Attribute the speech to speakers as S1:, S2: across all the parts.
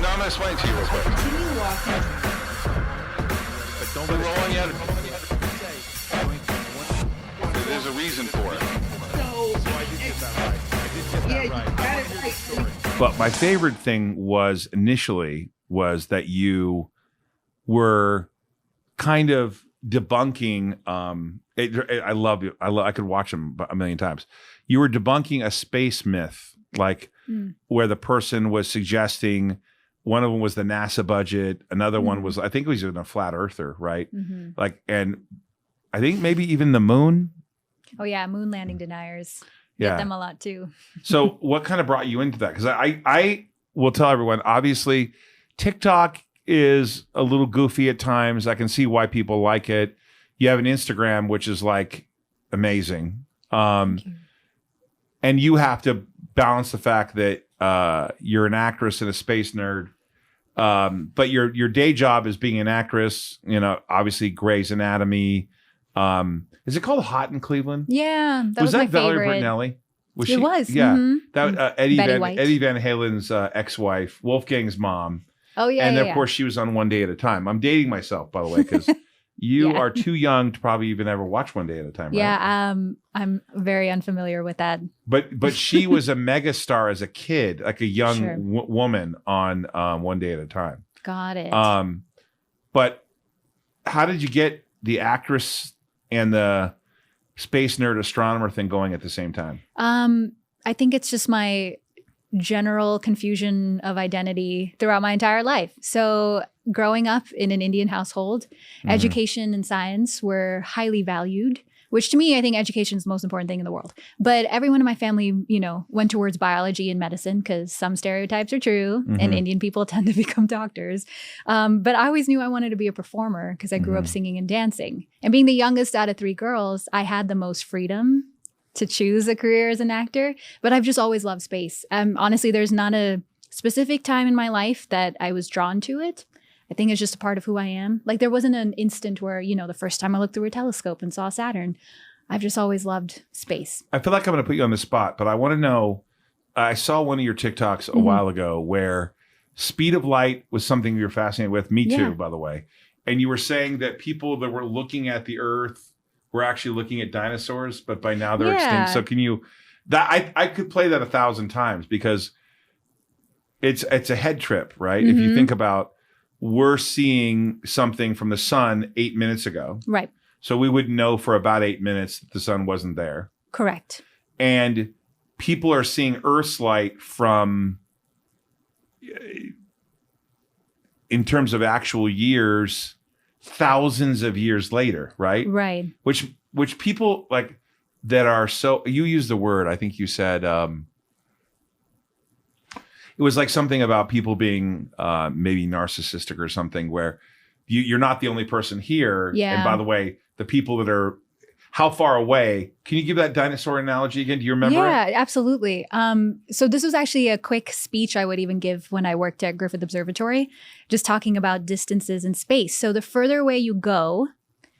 S1: No, I'm going to explain to you real quick.
S2: Continue walking.
S1: But don't be rolling out. There's a reason for it.
S3: But my favorite thing was that you were kind of debunking. I love you. I could watch them a million times. You were debunking a space myth, like where the person was suggesting. One of them was the NASA budget. Another one was, I think it was even a flat earther, right? Like, and I think maybe even the moon.
S4: Oh yeah, moon landing deniers. Get them a lot too.
S3: So what kind of brought you into that? Because I will tell everyone, obviously, TikTok is a little goofy at times. I can see why people like it. You have an Instagram, which is like amazing. And you have to balance the fact that you're an actress and a space nerd. But your day job is being an actress, obviously Grey's Anatomy. Is it called Hot in Cleveland?
S4: Yeah, that was my
S3: Valerie
S4: favorite.
S3: Bertinelli?
S4: It was.
S3: Yeah.
S4: Mm-hmm.
S3: That Eddie Van Halen's ex-wife, Wolfgang's mom.
S4: Oh, yeah.
S3: And of course, she was on One Day at a Time. I'm dating myself, by the way, because you are too young to probably even ever watch One Day at a Time, right?
S4: Yeah, I'm very unfamiliar with that.
S3: But she was a megastar as a kid, like a young woman on One Day at a Time.
S4: Got it.
S3: But how did you get the actress and the space nerd astronomer thing going at the same time?
S4: I think it's just my general confusion of identity throughout my entire life. So growing up in an Indian household, education and science were highly valued, which to me, I think education is the most important thing in the world. But everyone in my family, went towards biology and medicine because some stereotypes are true and Indian people tend to become doctors. But I always knew I wanted to be a performer because I grew up singing and dancing. And being the youngest out of 3 girls, I had the most freedom to choose a career as an actor. But I've just always loved space. Honestly, there's not a specific time in my life that I was drawn to it. I think it's just a part of who I am. Like there wasn't an instant where, the first time I looked through a telescope and saw Saturn. I've just always loved space.
S3: I feel like I'm going to put you on the spot, but I want to know, I saw one of your TikToks a while ago where speed of light was something you were fascinated with. Me too, by the way. And you were saying that people that were looking at the Earth were actually looking at dinosaurs, but by now they're extinct. So can you, I could play that 1,000 times because it's a head trip, right? If you think about, we're seeing something from the sun 8 minutes ago.
S4: Right.
S3: So we would know for about 8 minutes that the sun wasn't there.
S4: Correct.
S3: And people are seeing Earth's light from, in terms of actual years, thousands of years later, right?
S4: Right.
S3: Which people like that are so, you used the word, I think you said, it was like something about people being maybe narcissistic or something where you're not the only person here.
S4: Yeah.
S3: And by the way, the people that are how far away, can you give that dinosaur analogy again? Do you remember?
S4: Yeah, absolutely. So this was actually a quick speech I would even give when I worked at Griffith Observatory, just talking about distances in space. So the further away you go,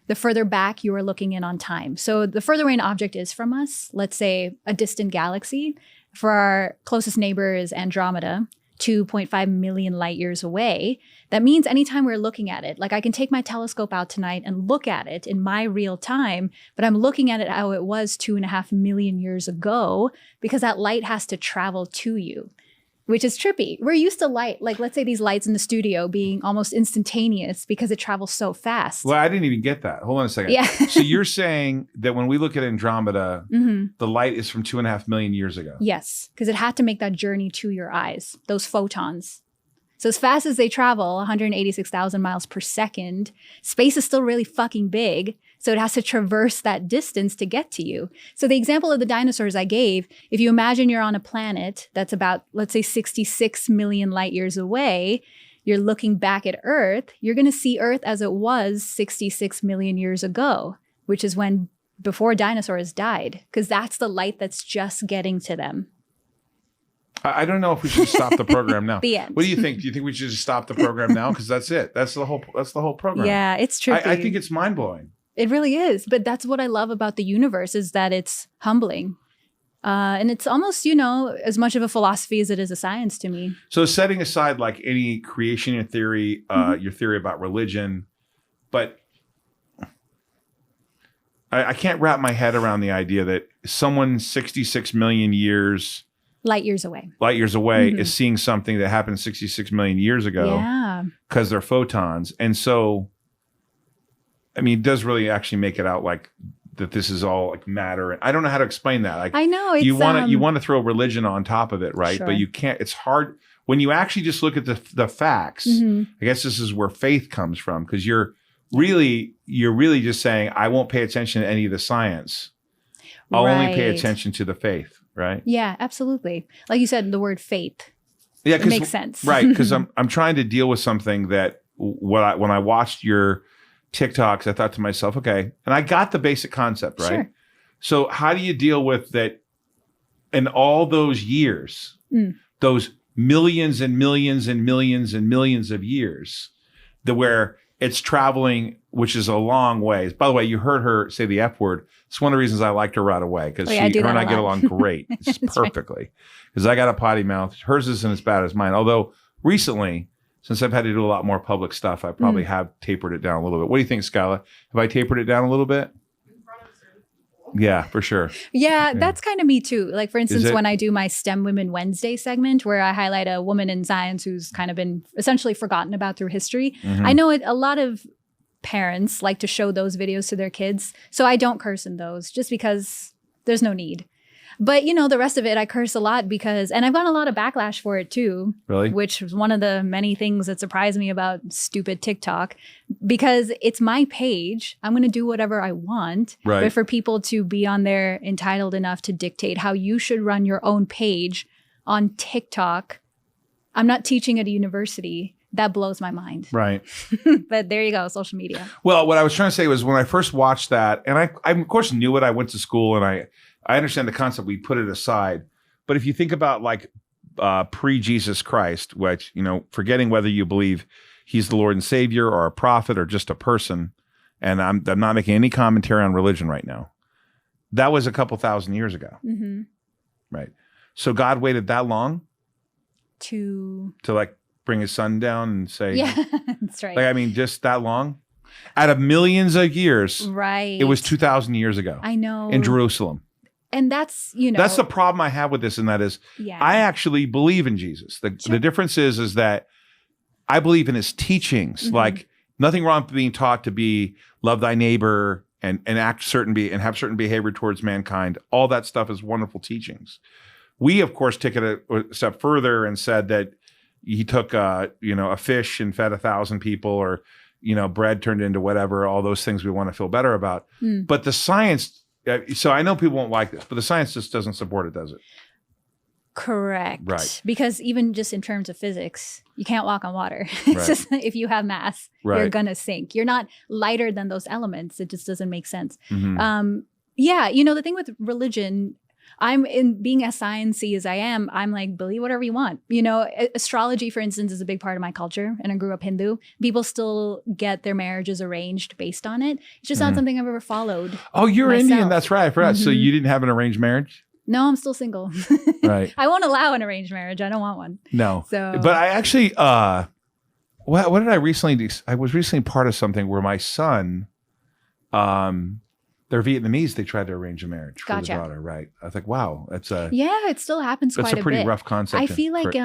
S4: the further back you are looking in on time. So the further away an object is from us, let's say a distant galaxy, for our closest neighbor is Andromeda, 2.5 million light years away. That means anytime we're looking at it, like I can take my telescope out tonight and look at it in my real time, but I'm looking at it how it was 2.5 million years ago because that light has to travel to you, which is trippy. We're used to light, like let's say these lights in the studio being almost instantaneous because it travels so fast.
S3: Well, I didn't even get that. Hold on a second.
S4: Yeah.
S3: So you're saying that when we look at Andromeda, the light is from 2.5 million years ago.
S4: Yes, because it had to make that journey to your eyes, those photons. So as fast as they travel, 186,000 miles per second, space is still really fucking big. So it has to traverse that distance to get to you. So the example of the dinosaurs I gave, if you imagine you're on a planet that's about, let's say, 66 million light years away, you're looking back at Earth, you're going to see Earth as it was 66 million years ago, which is when before dinosaurs died, because that's the light that's just getting to them.
S3: I don't know if we should stop the program now.
S4: The end.
S3: What do you think? Do you think we should just stop the program now? Because that's it. That's the whole program.
S4: Yeah, it's tricky.
S3: I think it's mind blowing.
S4: It really is. But that's what I love about the universe is that it's humbling. And it's almost, you know, as much of a philosophy as it is a science to me.
S3: So setting aside like any creation theory, your theory about religion, but I can't wrap my head around the idea that someone 66 million years
S4: Light years away
S3: is seeing something that happened 66 million years ago because they're photons. And so, I mean, it does really actually make it out like that this is all like matter. And I don't know how to explain that. Like,
S4: I know it's,
S3: you want to throw religion on top of it, right?
S4: Sure.
S3: But you can't. It's hard when you actually just look at the facts. I guess this is where faith comes from, because you're really just saying, I won't pay attention to any of the science. I'll only pay attention to the faith. Right.
S4: Yeah, absolutely. Like you said, the word faith.
S3: Yeah,
S4: it makes sense.
S3: Right, because I'm trying to deal with something that when I watched your TikToks, I thought to myself, okay, and I got the basic concept, right?
S4: Sure.
S3: So how do you deal with that in all those years, those millions and millions and millions and millions of years, where it's traveling, which is a long ways. By the way, you heard her say the F word. It's one of the reasons I liked her right away, because her and I get along great. It's perfectly. Because I got a potty mouth. Hers isn't as bad as mine. Although recently, since I've had to do a lot more public stuff, I probably have tapered it down a little bit. What do you think, Skyla? Have I tapered it down a little bit? Yeah, for sure.
S4: Yeah, that's kind of me too. Like, for instance, when I do my STEM Women Wednesday segment, where I highlight a woman in science who's kind of been essentially forgotten about through history. I know a lot of parents like to show those videos to their kids. So I don't curse in those just because there's no need. But, you know, the rest of it, I curse a lot because, and I've gotten a lot of backlash for it too.
S3: Really?
S4: Which was one of the many things that surprised me about stupid TikTok, because it's my page. I'm going to do whatever I want.
S3: Right.
S4: But for people to be on there entitled enough to dictate how you should run your own page on TikTok, I'm not teaching at a university. That blows my mind.
S3: Right.
S4: But there you go, social media.
S3: Well, what I was trying to say was when I first watched that, and I of course knew it. I went to school and I understand the concept. We put it aside. But if you think about like pre-Jesus Christ, which, you know, forgetting whether you believe he's the Lord and Savior or a prophet or just a person, and I'm not making any commentary on religion right now. That was a couple thousand years ago. Right. So God waited that long to like bring his son down and say,
S4: yeah, that's right.
S3: Like, I mean, just that long? Out of millions of years,
S4: right?
S3: It was 2,000 years ago.
S4: I know.
S3: In Jerusalem.
S4: And that's, you know.
S3: That's the problem I have with this, and that is, I actually believe in Jesus. The difference is that I believe in his teachings. Like, nothing wrong with being taught to be love thy neighbor and act and have certain behavior towards mankind. All that stuff is wonderful teachings. We, of course, took it a step further and said that he took, a fish and fed 1,000 people, or, bread turned into whatever, all those things we want to feel better about. But the science, so I know people won't like this, but the science just doesn't support it, does it?
S4: Correct.
S3: Right.
S4: Because even just in terms of physics, you can't walk on water. It's just, if you have mass, you're going to sink. You're not lighter than those elements. It just doesn't make sense. Yeah. The thing with religion, being as sciencey as I am, I'm like, believe whatever you want. Astrology, for instance, is a big part of my culture, and I grew up Hindu. People still get their marriages arranged based on it. It's just not something I've ever followed.
S3: Oh, you're myself. Indian. That's right. I forgot. So you didn't have an arranged marriage?
S4: No, I'm still single.
S3: Right.
S4: I won't allow an arranged marriage. I don't want one.
S3: No.
S4: So,
S3: but I actually, what did I recently do? I was recently part of something where my son, they're Vietnamese. They tried to arrange a marriage for the daughter, right? I was like, wow, that's
S4: it still happens quite a bit.
S3: That's a pretty rough concept.
S4: I feel like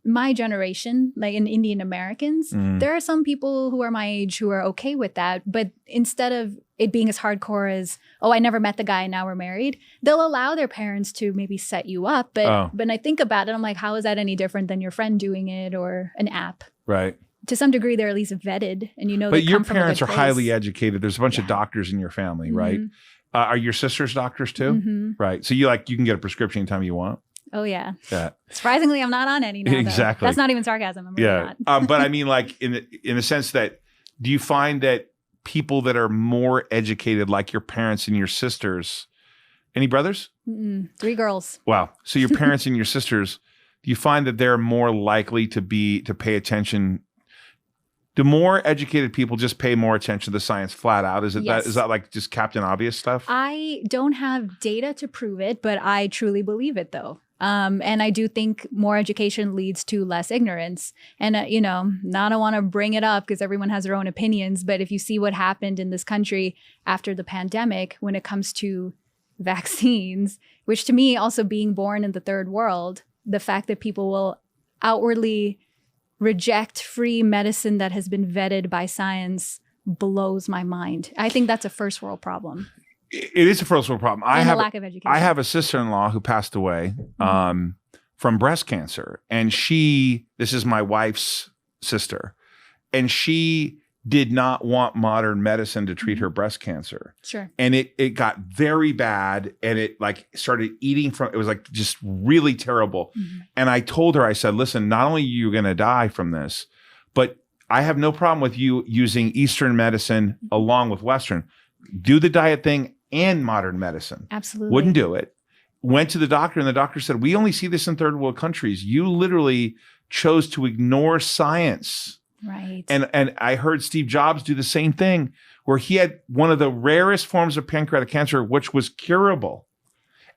S4: my generation, like in Indian Americans, there are some people who are my age who are okay with that. But instead of it being as hardcore as, oh, I never met the guy and now we're married, they'll allow their parents to maybe set you up. But when I think about it, I'm like, how is that any different than your friend doing it or an app?
S3: Right.
S4: To some degree, they're at least vetted, and
S3: But your parents are highly educated. There's a bunch of doctors in your family, right? Are your sisters doctors too? Right. So you can get a prescription anytime you want.
S4: Oh yeah.
S3: Yeah.
S4: Surprisingly, I'm not on any now.
S3: Exactly.
S4: That's not even sarcasm. I'm really not.
S3: But I mean, like in the sense that, do you find that people that are more educated, like your parents and your sisters, any brothers?
S4: 3 girls.
S3: Wow. So your parents and your sisters, do you find that they're more likely to pay attention? do more educated people just pay more attention to science flat out? Is it
S4: Yes.
S3: is that like just Captain Obvious stuff?
S4: I don't have data to prove it, but I truly believe it though. And I do think more education leads to less ignorance. And, now I don't want to bring it up because everyone has their own opinions. But if you see what happened in this country after the pandemic, when it comes to vaccines, which to me, also being born in the third world, the fact that people will outwardly reject free medicine that has been vetted by science blows my mind. I think that's a first world problem.
S3: It is a first world problem.
S4: And a lack of education.
S3: I have a sister-in-law who passed away from breast cancer. And this is my wife's sister, and she did not want modern medicine to treat her breast cancer.
S4: Sure.
S3: And it got very bad, and it like started eating it was like just really terrible. And I told her, I said, listen, not only are you going to die from this, but I have no problem with you using Eastern medicine along with Western. Do the diet thing and modern medicine.
S4: Absolutely.
S3: Wouldn't do it. Went to the doctor, and the doctor said, we only see this in third world countries. You literally chose to ignore science.
S4: Right.
S3: And I heard Steve Jobs do the same thing, where he had one of the rarest forms of pancreatic cancer, which was curable,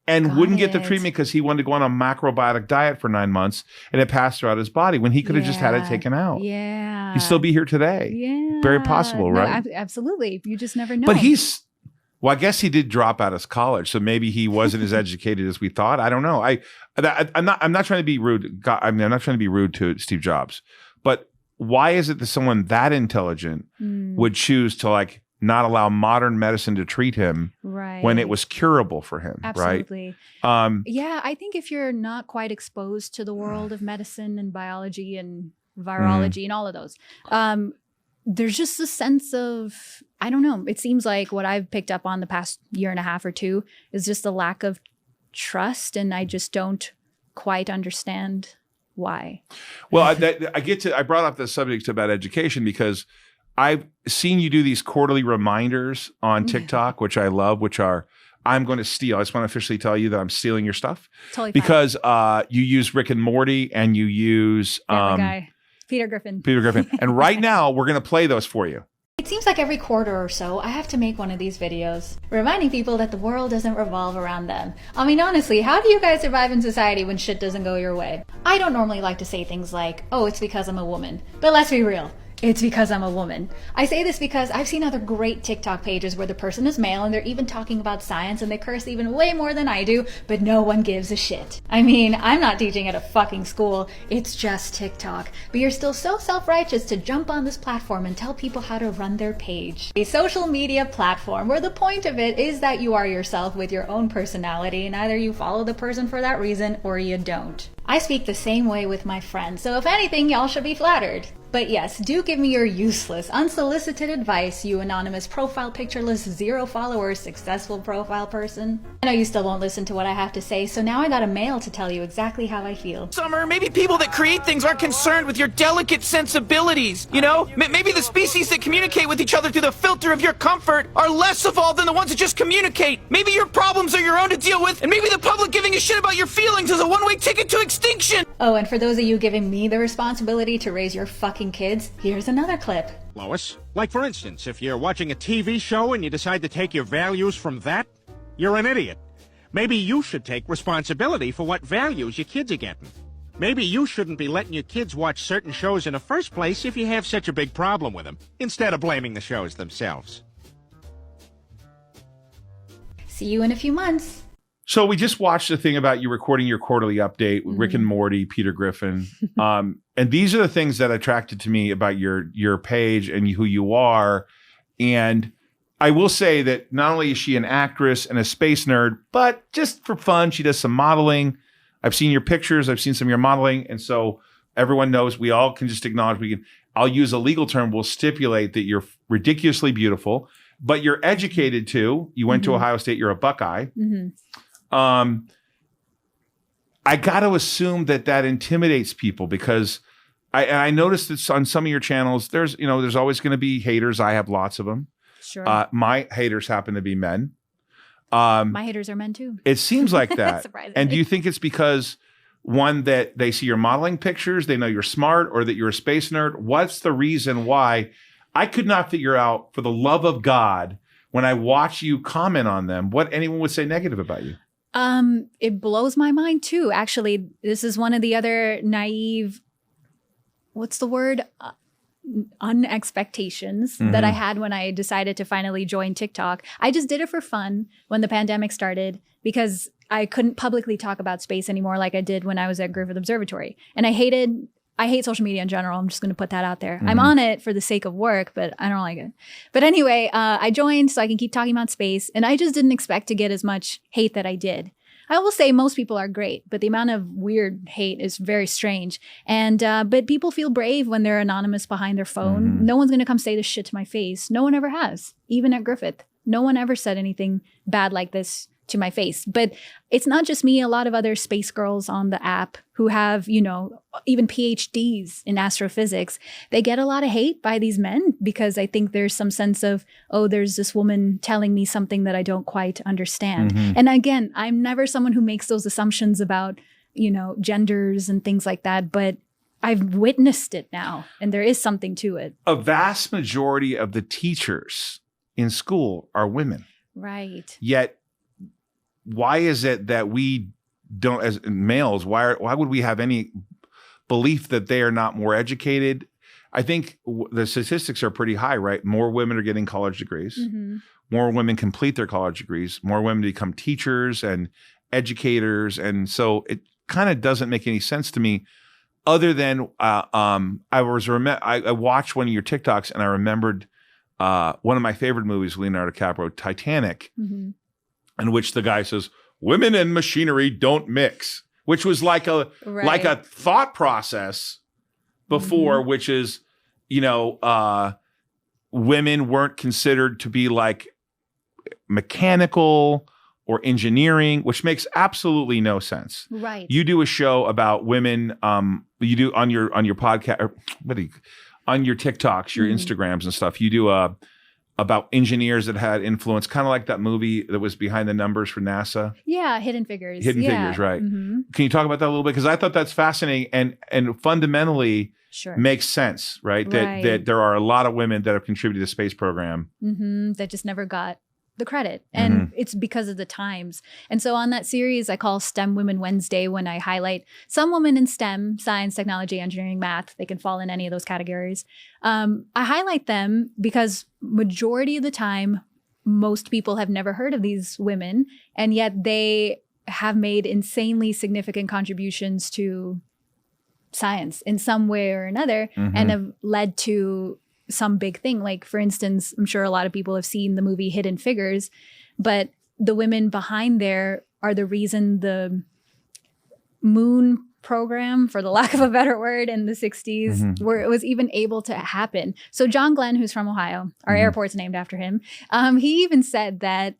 S3: and wouldn't get the treatment because he wanted to go on a macrobiotic diet for 9 months, and it passed throughout his body when he could have just had it taken out.
S4: Yeah.
S3: He'd still be here today.
S4: Yeah.
S3: Very possible, right?
S4: Absolutely. You just never know.
S3: But well, I guess he did drop out of college, so maybe he wasn't as educated as we thought. I don't know. I'm not trying to be rude. I'm not trying to be rude to Steve Jobs, but why is it that someone that intelligent would choose to like not allow modern medicine to treat him when it was curable for him?
S4: Absolutely.
S3: Right?
S4: Yeah, I think if you're not quite exposed to the world of medicine and biology and virology and all of those, there's just a sense of, I don't know, it seems like what I've picked up on the past year and a half or two is just a lack of trust, and I just don't quite understand why.
S3: Well, I brought up the subject about education because I've seen you do these quarterly reminders on TikTok, which I love, which are, I'm going to steal. I just want to officially tell you that I'm stealing your stuff.
S4: Totally
S3: because you use Rick and Morty, and you use
S4: guy. Peter Griffin.
S3: And right now, we're going to play those for you.
S4: It seems like every quarter or so, I have to make one of these videos, reminding people that the world doesn't revolve around them. I mean, honestly, how do you guys survive in society when shit doesn't go your way? I don't normally like to say things like, oh, it's because I'm a woman. But let's be real. It's because I'm a woman. I say this because I've seen other great TikTok pages where the person is male and they're even talking about science and they curse even way more than I do, but no one gives a shit. I mean, I'm not teaching at a fucking school. It's just TikTok. But you're still so self-righteous to jump on this platform and tell people how to run their page. A social media platform where the point of it is that you are yourself with your own personality, and either you follow the person for that reason or you don't. I speak the same way with my friends, so if anything, y'all should be flattered. But yes, do give me your useless, unsolicited advice, you anonymous, profile pictureless, 0 followers, successful profile person. I know you still won't listen to what I have to say, so now I got a mail to tell you exactly how I feel.
S2: Summer, maybe people that create things aren't concerned with your delicate sensibilities, you know? Maybe the species that communicate with each other through the filter of your comfort are less evolved than the ones that just communicate. Maybe your problems are your own to deal with, and maybe the public giving a shit about your feelings is a one-way ticket to extinction.
S4: Oh, and for those of you giving me the responsibility to raise your fucking kids, here's another clip.
S5: Lois, like for instance, if you're watching a TV show and you decide to take your values from that, you're an idiot. Maybe you should take responsibility for what values your kids are getting. Maybe you shouldn't be letting your kids watch certain shows in the first place if you have such a big problem with them, instead of blaming the shows themselves.
S4: See you in a few months.
S3: So we just watched a thing about you recording your quarterly update with Rick and Morty, Peter Griffin. And these are the things that attracted to me about your page and who you are. And I will say that not only is she an actress and a space nerd, but just for fun, she does some modeling. I've seen your pictures. I've seen some of your modeling. And so everyone knows, we all can just acknowledge, I'll use a legal term. We'll stipulate that you're ridiculously beautiful, but you're educated too. You went to Ohio State. You're a Buckeye. I got to assume that intimidates people, because I noticed that on some of your channels, there's always going to be haters. I have lots of them.
S4: Sure.
S3: My haters happen to be men.
S4: My haters are men too.
S3: It seems like that.
S4: Surprisingly.
S3: And do you think it's because one, that they see your modeling pictures, they know you're smart, or that you're a space nerd? What's the reason why? I could not figure out, for the love of God, when I watch you comment on them, what anyone would say negative about you.
S4: It blows my mind too. Actually, this is one of the other naive, what's the word? Unexpectations that I had when I decided to finally join TikTok. I just did it for fun when the pandemic started because I couldn't publicly talk about space anymore like I did when I was at Griffith Observatory. And I hate social media in general. I'm just going to put that out there. I'm on it for the sake of work, but I don't like it. But anyway, I joined so I can keep talking about space. And I just didn't expect to get as much hate that I did. I will say most people are great, but the amount of weird hate is very strange. And but people feel brave when they're anonymous behind their phone. No one's going to come say this shit to my face. No one ever has, even at Griffith. No one ever said anything bad like this to my face. But it's not just me. A lot of other space girls on the app who have, even PhDs in astrophysics, they get a lot of hate by these men because I think there's some sense of, oh, there's this woman telling me something that I don't quite understand. And again, I'm never someone who makes those assumptions about, genders and things like that, but I've witnessed it now and there is something to it.
S3: A vast majority of the teachers in school are women.
S4: Right.
S3: Yet, why is it that we don't, as males, why would we have any belief that they are not more educated? I think the statistics are pretty high, right? More women are getting college degrees. More women complete their college degrees. More women become teachers and educators. And so it kind of doesn't make any sense to me, other than I watched one of your TikToks and I remembered one of my favorite movies, Leonardo DiCaprio, Titanic, in which the guy says, "Women and machinery don't mix," which was like a thought process before, which is, women weren't considered to be like mechanical or engineering, which makes absolutely no sense.
S4: Right.
S3: You do a show about women. You do on your podcast, or on your TikToks, your Instagrams and stuff. You do about engineers that had influence, kind of like that movie that was Behind the Numbers for NASA.
S4: Yeah, Hidden Figures.
S3: Hidden Figures, right. Can you talk about that a little bit? Because I thought that's fascinating and fundamentally makes sense, right? That there are a lot of women that have contributed to the space program.
S4: That just never got the credit. And it's because of the times. And so on that series, I call STEM Women Wednesday, when I highlight some women in STEM, science, technology, engineering, math. They can fall in any of those categories. I highlight them because majority of the time, most people have never heard of these women, and yet they have made insanely significant contributions to science in some way or another, and have led to some big thing. Like, for instance, I'm sure a lot of people have seen the movie Hidden Figures, but the women behind there are the reason the moon program, for the lack of a better word, in the 60s, where it was even able to happen. So John Glenn, who's from Ohio, our airport's named after him, he even said that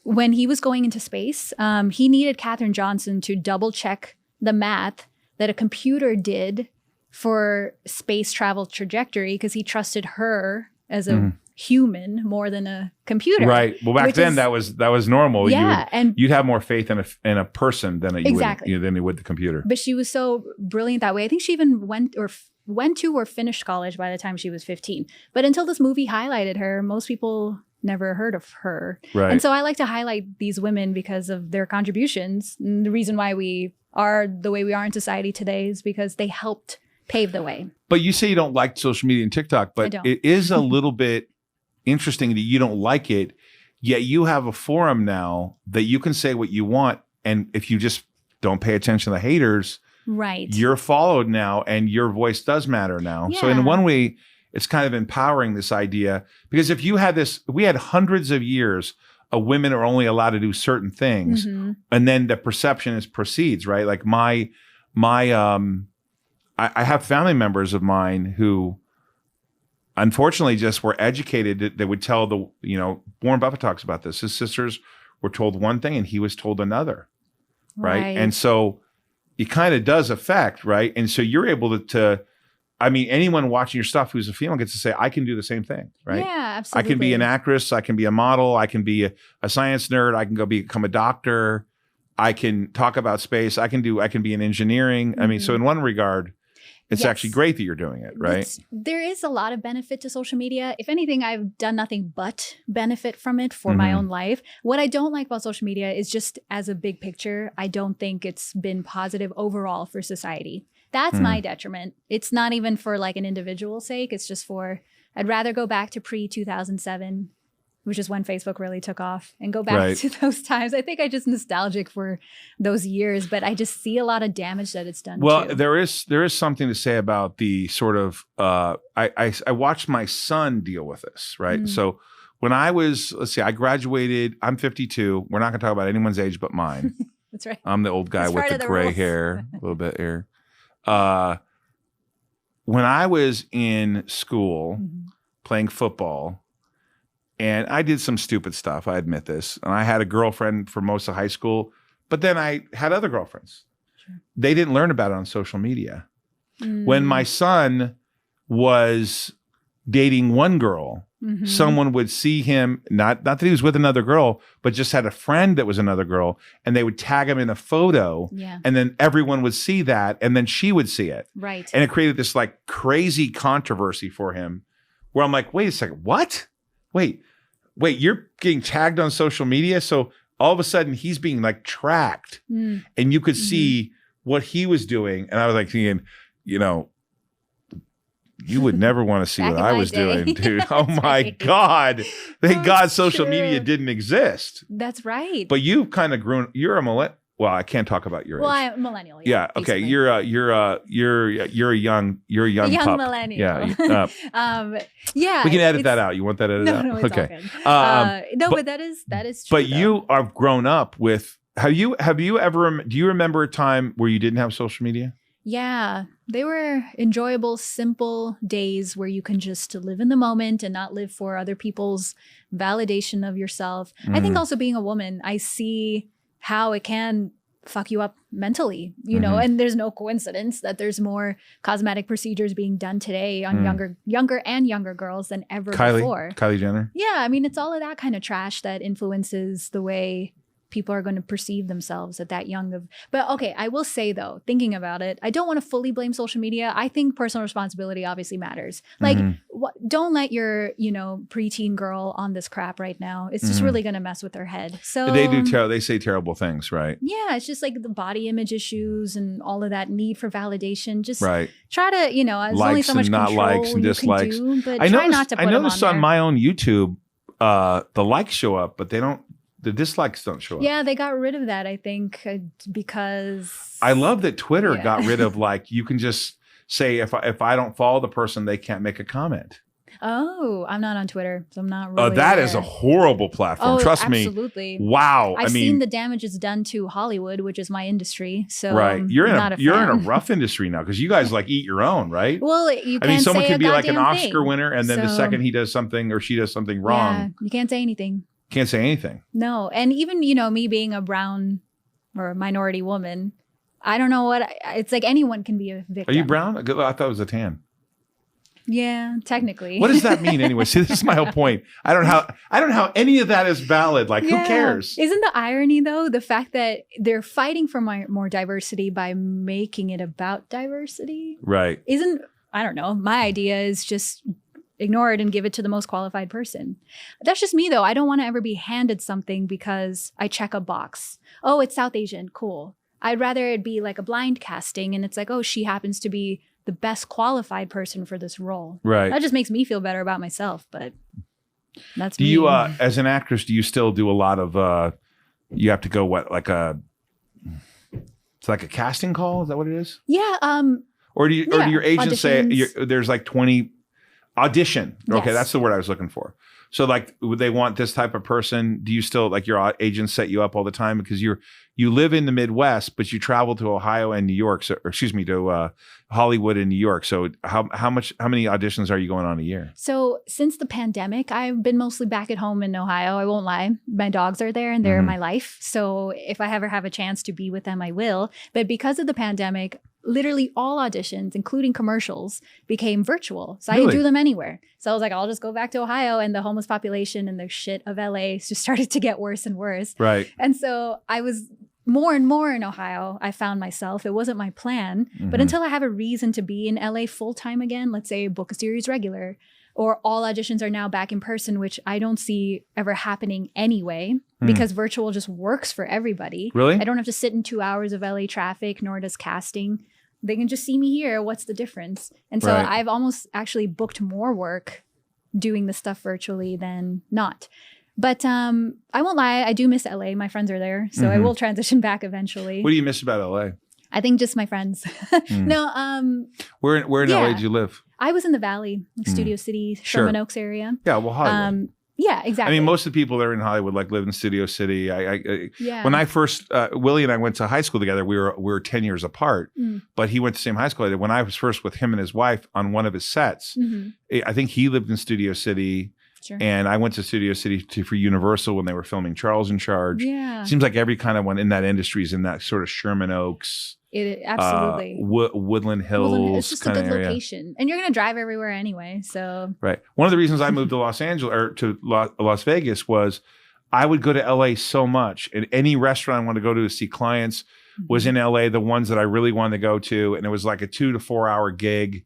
S4: when he was going into space, he needed Katherine Johnson to double check the math that a computer did for space travel trajectory, because he trusted her as a human more than a computer.
S3: Right. Well, back then that was normal.
S4: Yeah,
S3: you'd have more faith in a person than you would the computer.
S4: But she was so brilliant that way. I think she even went to or finished college by the time she was 15. But until this movie highlighted her, most people never heard of her.
S3: Right.
S4: And so I like to highlight these women because of their contributions. And the reason why we are the way we are in society today is because they helped pave the way.
S3: But you say you don't like social media and TikTok, but it is a little bit interesting that you don't like it, yet you have a forum now that you can say what you want. And if you just don't pay attention to the haters, you're followed now and your voice does matter now. Yeah. So in one way, it's kind of empowering, this idea, because if we had hundreds of years of women are only allowed to do certain things, and then the perception proceeds, right? Like I have family members of mine who unfortunately just were educated. They would tell Warren Buffett talks about this. His sisters were told one thing and he was told another. Right. And so it kind of does affect, right? And so you're able to anyone watching your stuff who's a female gets to say, I can do the same thing, right?
S4: Yeah, absolutely.
S3: I can be an actress. I can be a model. I can be a science nerd. I can go become a doctor. I can talk about space. I can be in engineering. I mean, so in one regard, it's actually great that you're doing it, right?
S4: There is a lot of benefit to social media. If anything, I've done nothing but benefit from it for my own life. What I don't like about social media is just as a big picture, I don't think it's been positive overall for society. That's my detriment. It's not even for like an individual's sake. It's just for, I'd rather go back to pre-2007, which is when Facebook really took off, and go back to those times. I think I'm just nostalgic for those years, but I just see a lot of damage that it's done.
S3: Well,
S4: too.
S3: there is something to say about the sort of I watched my son deal with this, right? So when I was, let's see, I graduated. I'm 52. We're not going to talk about anyone's age but mine.
S4: That's right.
S3: I'm the old guy
S4: It's
S3: with
S4: part
S3: the
S4: of the
S3: gray
S4: rules.
S3: hair, a little bit here. When I was in school playing football. And I did some stupid stuff. I admit this. And I had a girlfriend for most of high school, but then I had other girlfriends. Sure. They didn't learn about it on social media. When my son was dating one girl, someone would see him, not that he was with another girl, but just had a friend that was another girl, and they would tag him in a photo, and then everyone would see that, and then she would see it.
S4: Right.
S3: And it created this like crazy controversy for him where I'm like, wait a second, what? Wait, you're getting tagged on social media? So all of a sudden he's being like tracked and you could see what he was doing. And I was like thinking, you know, you would never want to see
S4: Back
S3: what
S4: in
S3: I
S4: my
S3: was
S4: day.
S3: doing, dude. Oh my
S4: right.
S3: God. Thank God
S4: That's
S3: social
S4: true.
S3: media didn't exist.
S4: That's right.
S3: But you've kind of grown, you're a millennial. Well, I can't talk about your age.
S4: I'm a millennial.
S3: Yeah. Okay.
S4: basically.
S3: You're a young
S4: a young
S3: pup.
S4: millennial.
S3: Yeah.
S4: Yeah.
S3: We can edit
S4: it's-
S3: that out. You want that edited out?
S4: No, it's
S3: okay.
S4: all good. But that is true.
S3: But you have grown up with. Do you remember a time where you didn't have social media?
S4: Yeah, they were enjoyable, simple days where you can just live in the moment and not live for other people's validation of yourself. I think also being a woman, I see how it can fuck you up mentally, you know, and there's no coincidence that there's more cosmetic procedures being done today on younger girls than ever before.
S3: Kylie Jenner.
S4: Yeah, I mean, it's all of that kind of trash that influences the way people are going to perceive themselves at that young of. But okay, I will say though, thinking about it, I don't want to fully blame social media. I think personal responsibility obviously matters. Like, don't let your, preteen girl on this crap right now. It's just really going to mess with their head. So
S3: They say terrible things, right?
S4: Yeah, it's just like the body image issues and all of that need for validation. Just
S3: right.
S4: try to, there's only so much
S3: and not
S4: control
S3: likes and
S4: you
S3: dislikes.
S4: can do, but
S3: I
S4: try not to put
S3: I
S4: them
S3: noticed
S4: on
S3: on
S4: there.
S3: my own YouTube, the likes show up, but they don't. The dislikes don't show up.
S4: Yeah, they got rid of that, I think, because
S3: I love that Twitter
S4: Yeah.
S3: got rid of you can just say if I don't follow the person, they can't make a comment.
S4: Oh, I'm not on Twitter, so I'm not really
S3: That
S4: aware.
S3: is a horrible platform. Trust
S4: absolutely.
S3: me. Wow.
S4: I've seen the damage it's done to Hollywood, which is my industry. So
S3: right. You're in
S4: not
S3: a you're in a
S4: fan.
S3: rough industry now because you guys eat your own, right?
S4: Well, you can't
S3: I mean, someone
S4: say
S3: can
S4: a
S3: be like an
S4: goddamn
S3: Oscar
S4: thing.
S3: winner, and then the
S4: So,
S3: second he does something or she does something wrong,
S4: yeah, you can't say anything.
S3: can't say anything.
S4: No, and even me being a brown or minority woman, I don't know what it's like. Anyone can be a victim.
S3: Are you brown? I thought it was a tan.
S4: Yeah, technically.
S3: What does that mean anyway? See, this is my whole point. I don't know how any of that is valid. Like, who cares?
S4: Isn't the irony though the fact that they're fighting for more diversity by making it about diversity?
S3: Right.
S4: I don't know. My idea is just ignore it and give it to the most qualified person. That's just me though. I don't want to ever be handed something because I check a box. Oh, it's South Asian. Cool. I'd rather it be like a blind casting and it's like, oh, she happens to be the best qualified person for this role.
S3: Right.
S4: That just makes me feel better about myself, but that's
S3: Do
S4: me.
S3: you, as an actress, do you still do a lot of, you have to go it's like a casting call? Is that what it is?
S4: Yeah.
S3: Or do your agent say
S4: auditions.
S3: there's 20 audition? Okay,
S4: Yes.
S3: that's the word I was looking for. So would they want this type of person? Do you still your agents set you up all the time because you live in the Midwest, but you travel to Ohio and New York, to Hollywood and New York. So how many auditions are you going on a year?
S4: So since the pandemic, I've been mostly back at home in Ohio. I won't lie. My dogs are there and they're my life. So if I ever have a chance to be with them, I will. But because of the pandemic, literally all auditions, including commercials, became virtual. So I
S3: Really?
S4: could do them anywhere. So I was like, I'll just go back to Ohio, and the homeless population and the shit of LA just started to get worse and worse.
S3: Right.
S4: And so I was more and more in Ohio, I found myself. It wasn't my plan, but until I have a reason to be in LA full time again, let's say book a series regular, or all auditions are now back in person, which I don't see ever happening anyway, because virtual just works for everybody.
S3: Really?
S4: I don't have to sit in 2 hours of LA traffic, nor does casting. They can just see me here. What's the difference? And so
S3: Right.
S4: I've almost actually booked more work doing the stuff virtually than not. But I won't lie, I do miss LA. My friends are there, so I will transition back eventually.
S3: What do you miss about LA?
S4: I think just my friends. No,
S3: Where in LA do you live?
S4: I was in the Valley, like Studio City,
S3: Sure.
S4: Sherman Oaks area.
S3: Yeah, well, Hollywood.
S4: Yeah, exactly.
S3: I mean, most of the people that are in Hollywood like live in Studio City.
S4: Yeah.
S3: When I first, Willie and I went to high school together, we were 10 years apart, but he went to the same high school I did. When I was first with him and his wife on one of his sets, I think he lived in Studio City.
S4: Sure.
S3: And I went to Studio City for Universal when they were filming Charles in Charge.
S4: Yeah.
S3: Seems like every kind of one in that industry is in that sort of Sherman Oaks,
S4: Absolutely.
S3: Woodland Hills
S4: It's just a
S3: kind
S4: good
S3: of area.
S4: location. And you're going to drive everywhere anyway. So,
S3: Right. One of the reasons I moved to Los Angeles or to Las Vegas was I would go to LA so much, and any restaurant I wanted to go to see clients was in LA, the ones that I really wanted to go to. And it was like a 2 to 4 hour gig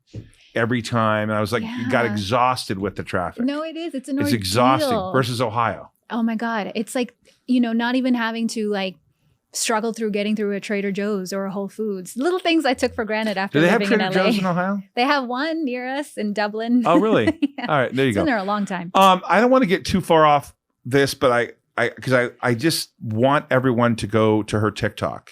S3: every time. And I was like, got exhausted with the traffic.
S4: no, it is. It's an
S3: It's
S4: ordeal.
S3: exhausting versus Ohio.
S4: Oh my God. It's like, not even having to like struggle through getting through a Trader Joe's or a Whole Foods. Little things I took for granted after
S3: Do they have
S4: living
S3: Trader
S4: in LA.
S3: Joe's in Ohio?
S4: They have one near us in Dublin.
S3: Oh, really?
S4: Yeah.
S3: All right, there you
S4: It's
S3: go.
S4: been there a long time.
S3: I don't want to get too far off this, but I just want everyone to go to her TikTok,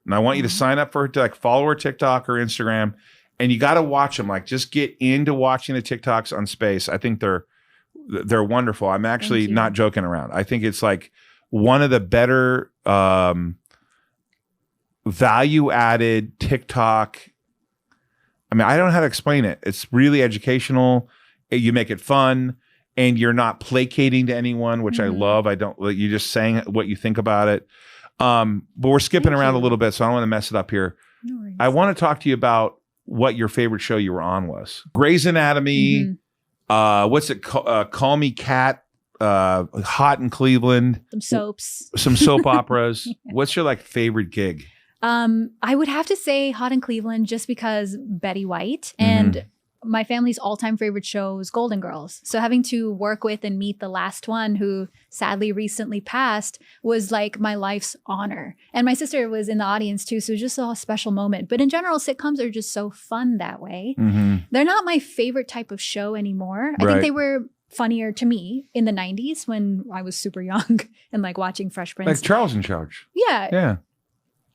S3: and I want you to sign up for her to like follow her TikTok or Instagram, and you got to watch them. Like, just get into watching the TikToks on Space. I think they're wonderful. I'm actually
S4: Thank you.
S3: not joking around. I think it's like one of the better value added TikTok. I mean, I don't know how to explain it. It's really educational. You make it fun, and you're not placating to anyone, which I love. You're just saying what you think about it. But we're skipping
S4: Thank
S3: around a
S4: you.
S3: little bit, so I don't want to mess it up here.
S4: No worries.
S3: I want to talk to you about what your favorite show you were on was. Grey's Anatomy. What's it? Call Me Kat. Hot in Cleveland.
S4: Some soaps.
S3: Some soap operas. What's your like favorite gig?
S4: I would have to say Hot in Cleveland just because Betty White and my family's all-time favorite show is Golden Girls. So having to work with and meet the last one who sadly recently passed was like my life's honor. And my sister was in the audience too, so it was just a special moment. But in general, sitcoms are just so fun that way. They're not my favorite type of show anymore. I
S3: Right.
S4: think they were funnier to me in the 90s when I was super young and like watching Fresh Prince.
S3: Like Charles in Charge.
S4: Yeah.
S3: Yeah.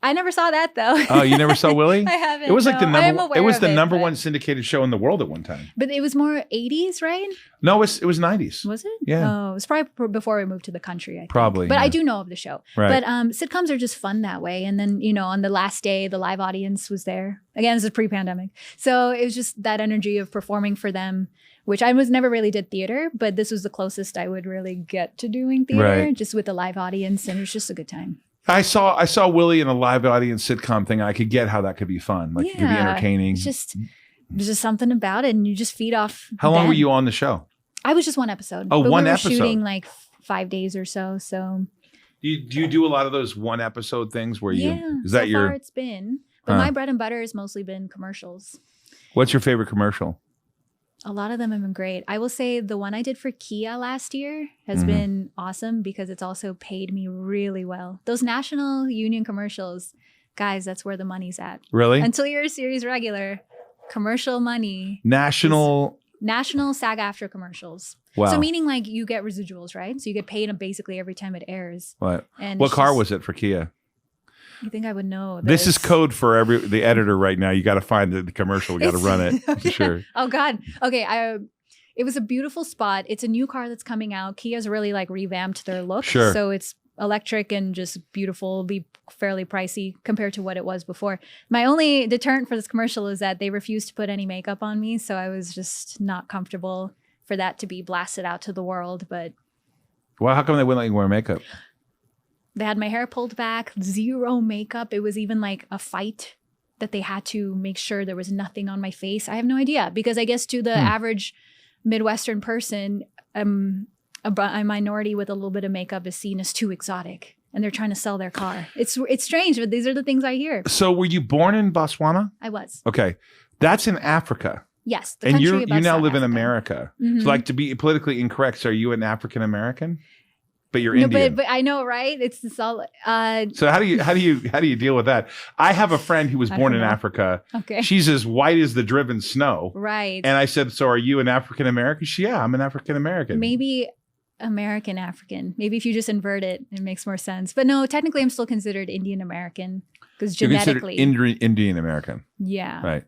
S4: I never saw that though.
S3: Oh, you never saw Willie?
S4: I haven't.
S3: It was like
S4: no. I am
S3: the
S4: aware of
S3: number
S4: but-
S3: one syndicated show in the world at one time.
S4: But it was more 80s, right?
S3: No, it was 90s.
S4: Was it?
S3: Yeah.
S4: Oh, it was probably before we moved to the country, I think.
S3: Probably,
S4: But
S3: yeah.
S4: I do know of the show.
S3: Right.
S4: But sitcoms are just fun that way. And then, on the last day, the live audience was there. Again, this is pre-pandemic. So it was just that energy of performing for them, which I never really did theater, but this was the closest I would really get to doing theater,
S3: Right.
S4: just with the live audience. And it was just a good time.
S3: I saw Willie in a live audience sitcom thing. I could get how that could be fun. Like it could be entertaining.
S4: It's just, there's just something about it. And you just feed off.
S3: How long were
S4: them.
S3: you on the show?
S4: I was just one episode.
S3: Oh,
S4: but
S3: one
S4: we were
S3: episode.
S4: shooting like 5 days or so. So
S3: Do you do a lot of those one episode things where
S4: yeah,
S3: is that
S4: so
S3: your
S4: far it's been. But my bread and butter has mostly been commercials.
S3: what's your favorite commercial?
S4: A lot of them have been great. I will say the one I did for Kia last year has been awesome because it's also paid me really well. Those National Union commercials, guys, that's where the money's at.
S3: Really?
S4: Until you're a series regular, commercial money.
S3: National
S4: SAG-AFTRA commercials.
S3: Wow.
S4: So meaning like you get residuals, right? So you get paid basically every time it airs.
S3: What?
S4: And
S3: What
S4: it's
S3: car
S4: just-
S3: was it for Kia?
S4: You think I would know
S3: This is code for the editor right now. You got to find the commercial. We got to run it for
S4: Yeah.
S3: sure.
S4: Oh God. Okay. It was a beautiful spot. It's a new car that's coming out. Kia's really like revamped their look.
S3: Sure.
S4: So it's electric and just beautiful, be fairly pricey compared to what it was before. My only deterrent for this commercial is that they refused to put any makeup on me. So I was just not comfortable for that to be blasted out to the world. But
S3: Well, how come they wouldn't let you wear makeup?
S4: they had my hair pulled back, zero makeup. It was even like a fight that they had to make sure there was nothing on my face. I have no idea because I guess to the average Midwestern person, a minority with a little bit of makeup is seen as too exotic. and they're trying to sell their car. It's strange, but these are the things I hear.
S3: So were you born in Botswana?
S4: I was.
S3: Okay. That's in Africa.
S4: Yes. The
S3: And
S4: country
S3: you
S4: above
S3: now
S4: South
S3: live in
S4: Africa.
S3: America.
S4: Mhm.
S3: So like, to be politically incorrect, so are you an African American? But you're
S4: No,
S3: Indian.
S4: but I know, right? It's this all.
S3: So how do you deal with that? I have a friend who was
S4: I
S3: born
S4: don't
S3: in
S4: know.
S3: Africa.
S4: Okay.
S3: She's as white as the driven snow.
S4: Right.
S3: And I said, so are you an African American? Yeah, I'm an African American.
S4: Maybe American African. Maybe if you just invert it, it makes more sense. But no, technically, I'm still considered Indian American because
S3: You're considered
S4: genetically,
S3: Indian American.
S4: yeah.
S3: Right.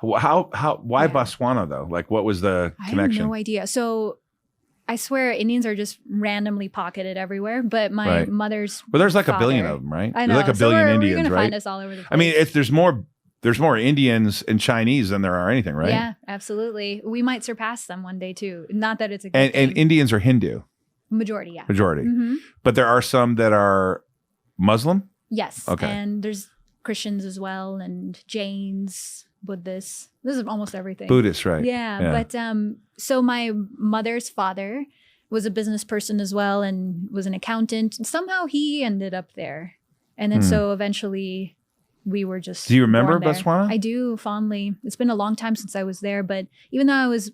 S3: Why
S4: Yeah.
S3: Botswana though? Like, what was the
S4: I
S3: connection?
S4: have no idea. So I swear Indians are just randomly pocketed everywhere. But my
S3: Right.
S4: mother's
S3: Well, there's like a
S4: father-
S3: billion of them, right?
S4: I know.
S3: There's like a
S4: So
S3: billion
S4: we're
S3: Indians,
S4: gonna
S3: right?
S4: find us all over the place.
S3: I mean, if there's more Indians and Chinese than there are anything, right?
S4: Yeah, absolutely. We might surpass them one day too. Not that it's a good
S3: And
S4: thing.
S3: Indians are Hindu
S4: Majority, yeah.
S3: majority,
S4: Mhm.
S3: but there are some that are Muslim.
S4: Yes.
S3: Okay.
S4: And there's Christians as well, and Jains, Buddhists. This is almost everything.
S3: Buddhists, right?
S4: Yeah,
S3: Yeah.
S4: but so my mother's father was a business person as well and was an accountant. And somehow he ended up there. And then so eventually we were just
S3: Do you remember
S4: born there.
S3: Botswana?
S4: I do fondly. It's been a long time since I was there, but even though I was,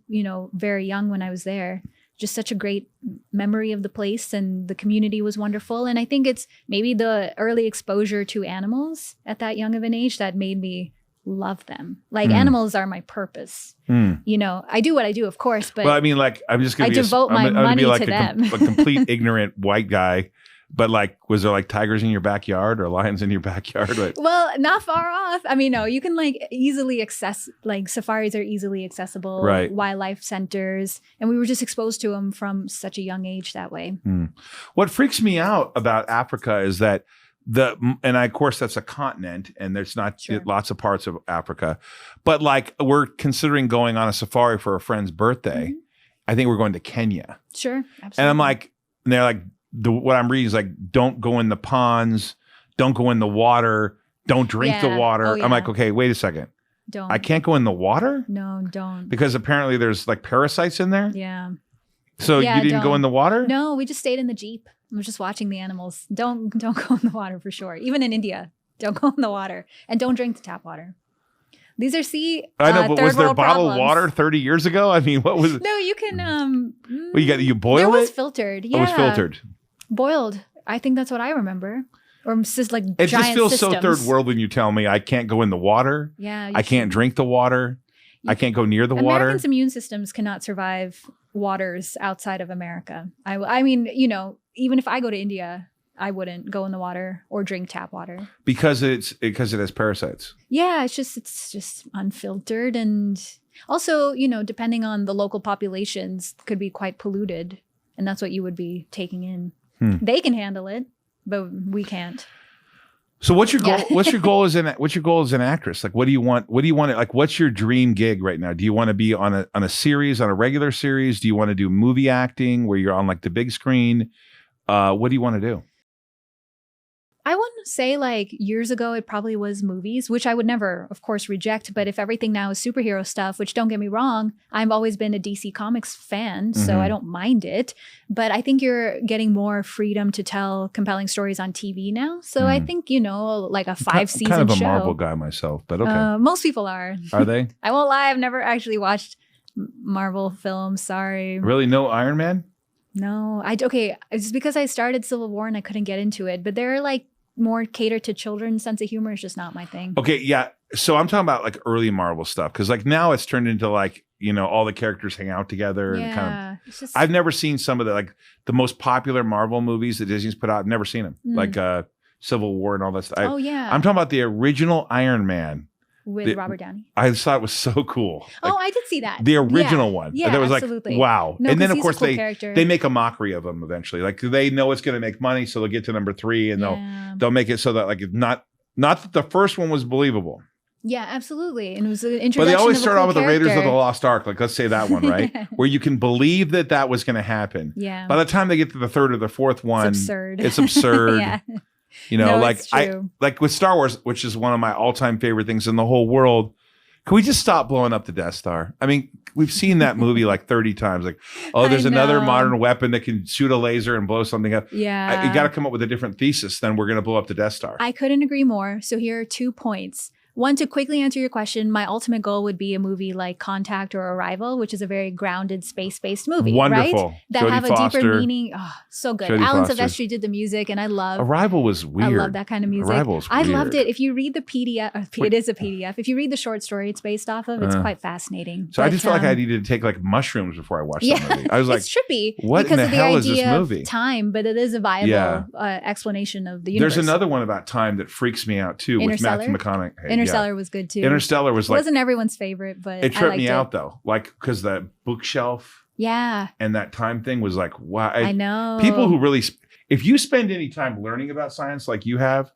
S4: very young when I was there, just such a great memory of the place, and the community was wonderful. And I think it's maybe the early exposure to animals at that young of an age that made me love them. Like animals are my purpose. I do what I do, of course, but
S3: Well, I mean, like, I'm just going
S4: I
S3: to
S4: devote my money to them.
S3: a complete ignorant white guy. But like, was there like tigers in your backyard or lions in your backyard? Like,
S4: well, not far off. I mean, no, you can like easily access, like safaris are easily accessible,
S3: Right.
S4: Wildlife centers. And we were just exposed to them from such a young age that way.
S3: what freaks me out about Africa is that of course that's a continent and there's not
S4: Sure.
S3: lots of parts of Africa, but like we're considering going on a safari for a friend's birthday.
S4: Mm-hmm.
S3: I think we're going to Kenya.
S4: Sure. Absolutely.
S3: And I'm like, and they're like, what I'm reading is like, don't go in the ponds, don't go in the water, don't drink the
S4: Yeah.
S3: water.
S4: Oh, yeah.
S3: I'm like, okay, wait a second.
S4: don't.
S3: I can't go in the water
S4: No, don't.
S3: because apparently there's like parasites in there.
S4: Yeah.
S3: So
S4: Yeah,
S3: you didn't go
S4: don't.
S3: in the water?
S4: No, we just stayed in the Jeep. We were just watching the animals. Don't go in the water for sure. Even in India, don't go in the water. And don't drink the tap water. These are
S3: I know, but
S4: third
S3: was there
S4: world
S3: bottled
S4: problems.
S3: water 30 years ago? I mean, what was it?
S4: No, you can
S3: Well, you boil
S4: there was
S3: it?
S4: filtered.
S3: Oh,
S4: Yeah.
S3: it was filtered.
S4: Boiled. I think that's what I remember. Or just like
S3: It
S4: giant
S3: just feels
S4: systems.
S3: so third world when you tell me I can't go in the water.
S4: Yeah. you
S3: I can't
S4: should-
S3: drink the water. I can't go near the water.
S4: Americans' immune systems cannot survive waters outside of America. I mean, even if I go to India, I wouldn't go in the water or drink tap water.
S3: because it has parasites.
S4: Yeah, it's just unfiltered, and also, depending on the local populations, could be quite polluted, and that's what you would be taking in. They can handle it, but we can't.
S3: So what's your goal?
S4: Yeah.
S3: What's your goal as an actress? Like, what do you want? Like, what's your dream gig right now? Do you want to be on a series, on a regular series? Do you want to do movie acting where you're on like the big screen? What do you want to do?
S4: I wouldn't say like years ago it probably was movies, which I would never, of course, reject. But if everything now is superhero stuff, which don't get me wrong, I've always been a DC Comics fan, so I don't mind it. But I think you're getting more freedom to tell compelling stories on TV now. So I think, like a 5-season
S3: kind of a
S4: show.
S3: Marvel guy myself, but okay.
S4: Most people are.
S3: Are they?
S4: I won't lie, I've never actually watched Marvel films. Sorry.
S3: Really? No Iron Man?
S4: No, okay. It's because I started Civil War and I couldn't get into it. But they're like more catered to children's sense of humor is just not my thing.
S3: Okay, yeah. So I'm talking about like early Marvel stuff because like now it's turned into like all the characters hang out together and kind of.
S4: It's just,
S3: I've never seen some of the most popular Marvel movies that Disney's put out. I've never seen them like Civil War and all that stuff.
S4: oh yeah,
S3: I'm talking about the original Iron Man.
S4: with Robert Downey.
S3: I just thought it was so cool.
S4: Oh, I did see that.
S3: The original one.
S4: Yeah,
S3: that was
S4: absolutely.
S3: like, wow.
S4: No,
S3: and then
S4: 'cause
S3: of
S4: he's a
S3: course
S4: cool character.
S3: they make a mockery of him eventually. Like they know it's going to make money, so they'll get to number 3 and
S4: Yeah.
S3: they'll make it so that like it's not that the first one was believable.
S4: Yeah, absolutely. And it was an introduction.
S3: But they always
S4: of a
S3: start
S4: cool
S3: off with the Raiders of the
S4: character.
S3: Lost Ark. Like let's say that one, right? Where you can believe that was going to happen.
S4: Yeah.
S3: By the time they get to the third or the fourth one,
S4: absurd.
S3: It's absurd.
S4: Yeah.
S3: You know,
S4: No,
S3: like
S4: it's true.
S3: like with Star Wars, which is one of my all-time favorite things in the whole world. Can we just stop blowing up the Death Star? I mean, we've seen that movie like 30 times. Like, oh, there's another modern weapon that can shoot a laser and blow something up.
S4: Yeah.
S3: You got to come up with a different thesis than we're going to blow up the Death Star.
S4: I couldn't agree more. So here are 2 points. One, to quickly answer your question, my ultimate goal would be a movie like Contact or Arrival, which is a very grounded space-based movie.
S3: Wonderful.
S4: Right? That
S3: Jodie
S4: have a
S3: Foster.
S4: deeper meaning. Oh, so good.
S3: Jodie
S4: Alan
S3: Foster.
S4: Silvestri did the music, and I love
S3: Arrival was weird.
S4: I love that kind of music.
S3: Arrival's
S4: I
S3: weird.
S4: loved it. If you read the PDF, it is a PDF. If you read the short story it's based off of, it's quite fascinating.
S3: So I just felt like I needed to take like mushrooms before I watched that movie. I was like,
S4: it's trippy
S3: what
S4: because
S3: in the
S4: of the
S3: hell is this
S4: idea
S3: movie?
S4: of time, but it is a viable explanation of the universe.
S3: There's another one about time that freaks me out too with Matthew McConaughey.
S4: Interstellar was good too.
S3: Interstellar was like,
S4: wasn't everyone's favorite, but
S3: it tripped me
S4: I
S3: out
S4: liked
S3: though, like because the bookshelf
S4: Yeah,
S3: and that time thing was like, wow.
S4: I know.
S3: People who really, if you spend any time learning about science like you have,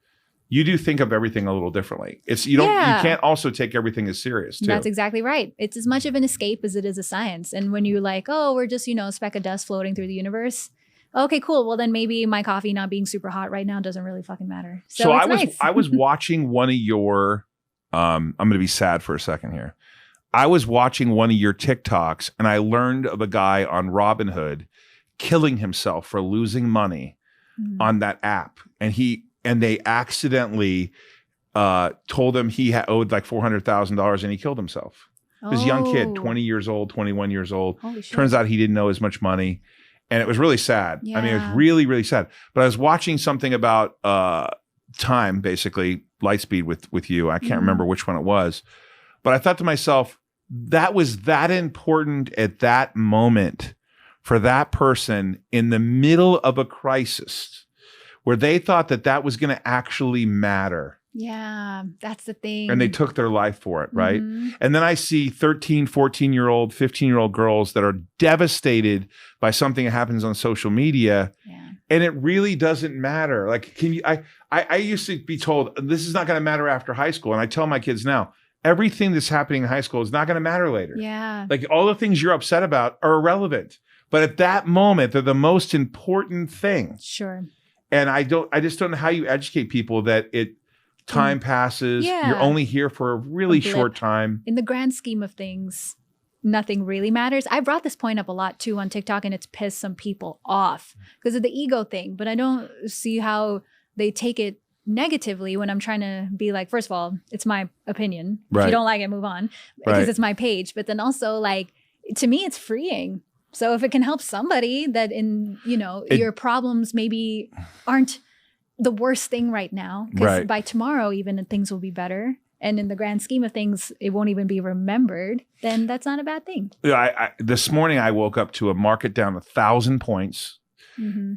S3: you do think of everything a little differently. It's you can't also take everything as serious too.
S4: That's exactly right. It's as much of an escape as it is a science. And when you're like, oh, we're just, a speck of dust floating through the universe. Okay, cool. Well, then maybe my coffee not being super hot right now doesn't really fucking matter. So it's
S3: I was watching one of your, I'm going to be sad for a second here. I was watching one of your TikToks and I learned of a guy on Robinhood killing himself for losing money on that app. And they accidentally told him he owed like $400,000 and he killed himself. This young kid, 20 years old, 21 years old.
S4: Holy shit.
S3: Turns out he didn't know as much money. And it was really sad.
S4: Yeah.
S3: I mean, it was really, really sad. But I was watching something about time, basically, Lightspeed with you. I can't remember which one it was. But I thought to myself, that was that important at that moment for that person in the middle of a crisis where they thought that was going to actually matter.
S4: Yeah, that's the thing.
S3: And they took their life for it, right?
S4: Mm-hmm.
S3: And then I see 13, 14-year-old, 15-year-old girls that are devastated by something that happens on social media.
S4: Yeah.
S3: And it really doesn't matter. Like, I used to be told, this is not going to matter after high school. And I tell my kids now, everything that's happening in high school is not going to matter later.
S4: Yeah.
S3: Like all the things you're upset about are irrelevant. But at that moment, they're the most important thing.
S4: Sure.
S3: And I just don't know how you educate people that time passes.
S4: Yeah.
S3: You're only here for a really short time.
S4: In the grand scheme of things, nothing really matters. I brought this point up a lot too on TikTok, and it's pissed some people off because of the ego thing. But I don't see how they take it negatively when I'm trying to be like, first of all, it's my opinion.
S3: Right.
S4: If you don't like it, move on because it's my page. But then also, like, to me, it's freeing. So if it can help somebody that your problems maybe aren't the worst thing right now, because by tomorrow even things will be better, and in the grand scheme of things it won't even be remembered, then that's not a bad thing.
S3: Yeah, this morning I woke up to a market down 1,000 points.
S4: Mm-hmm.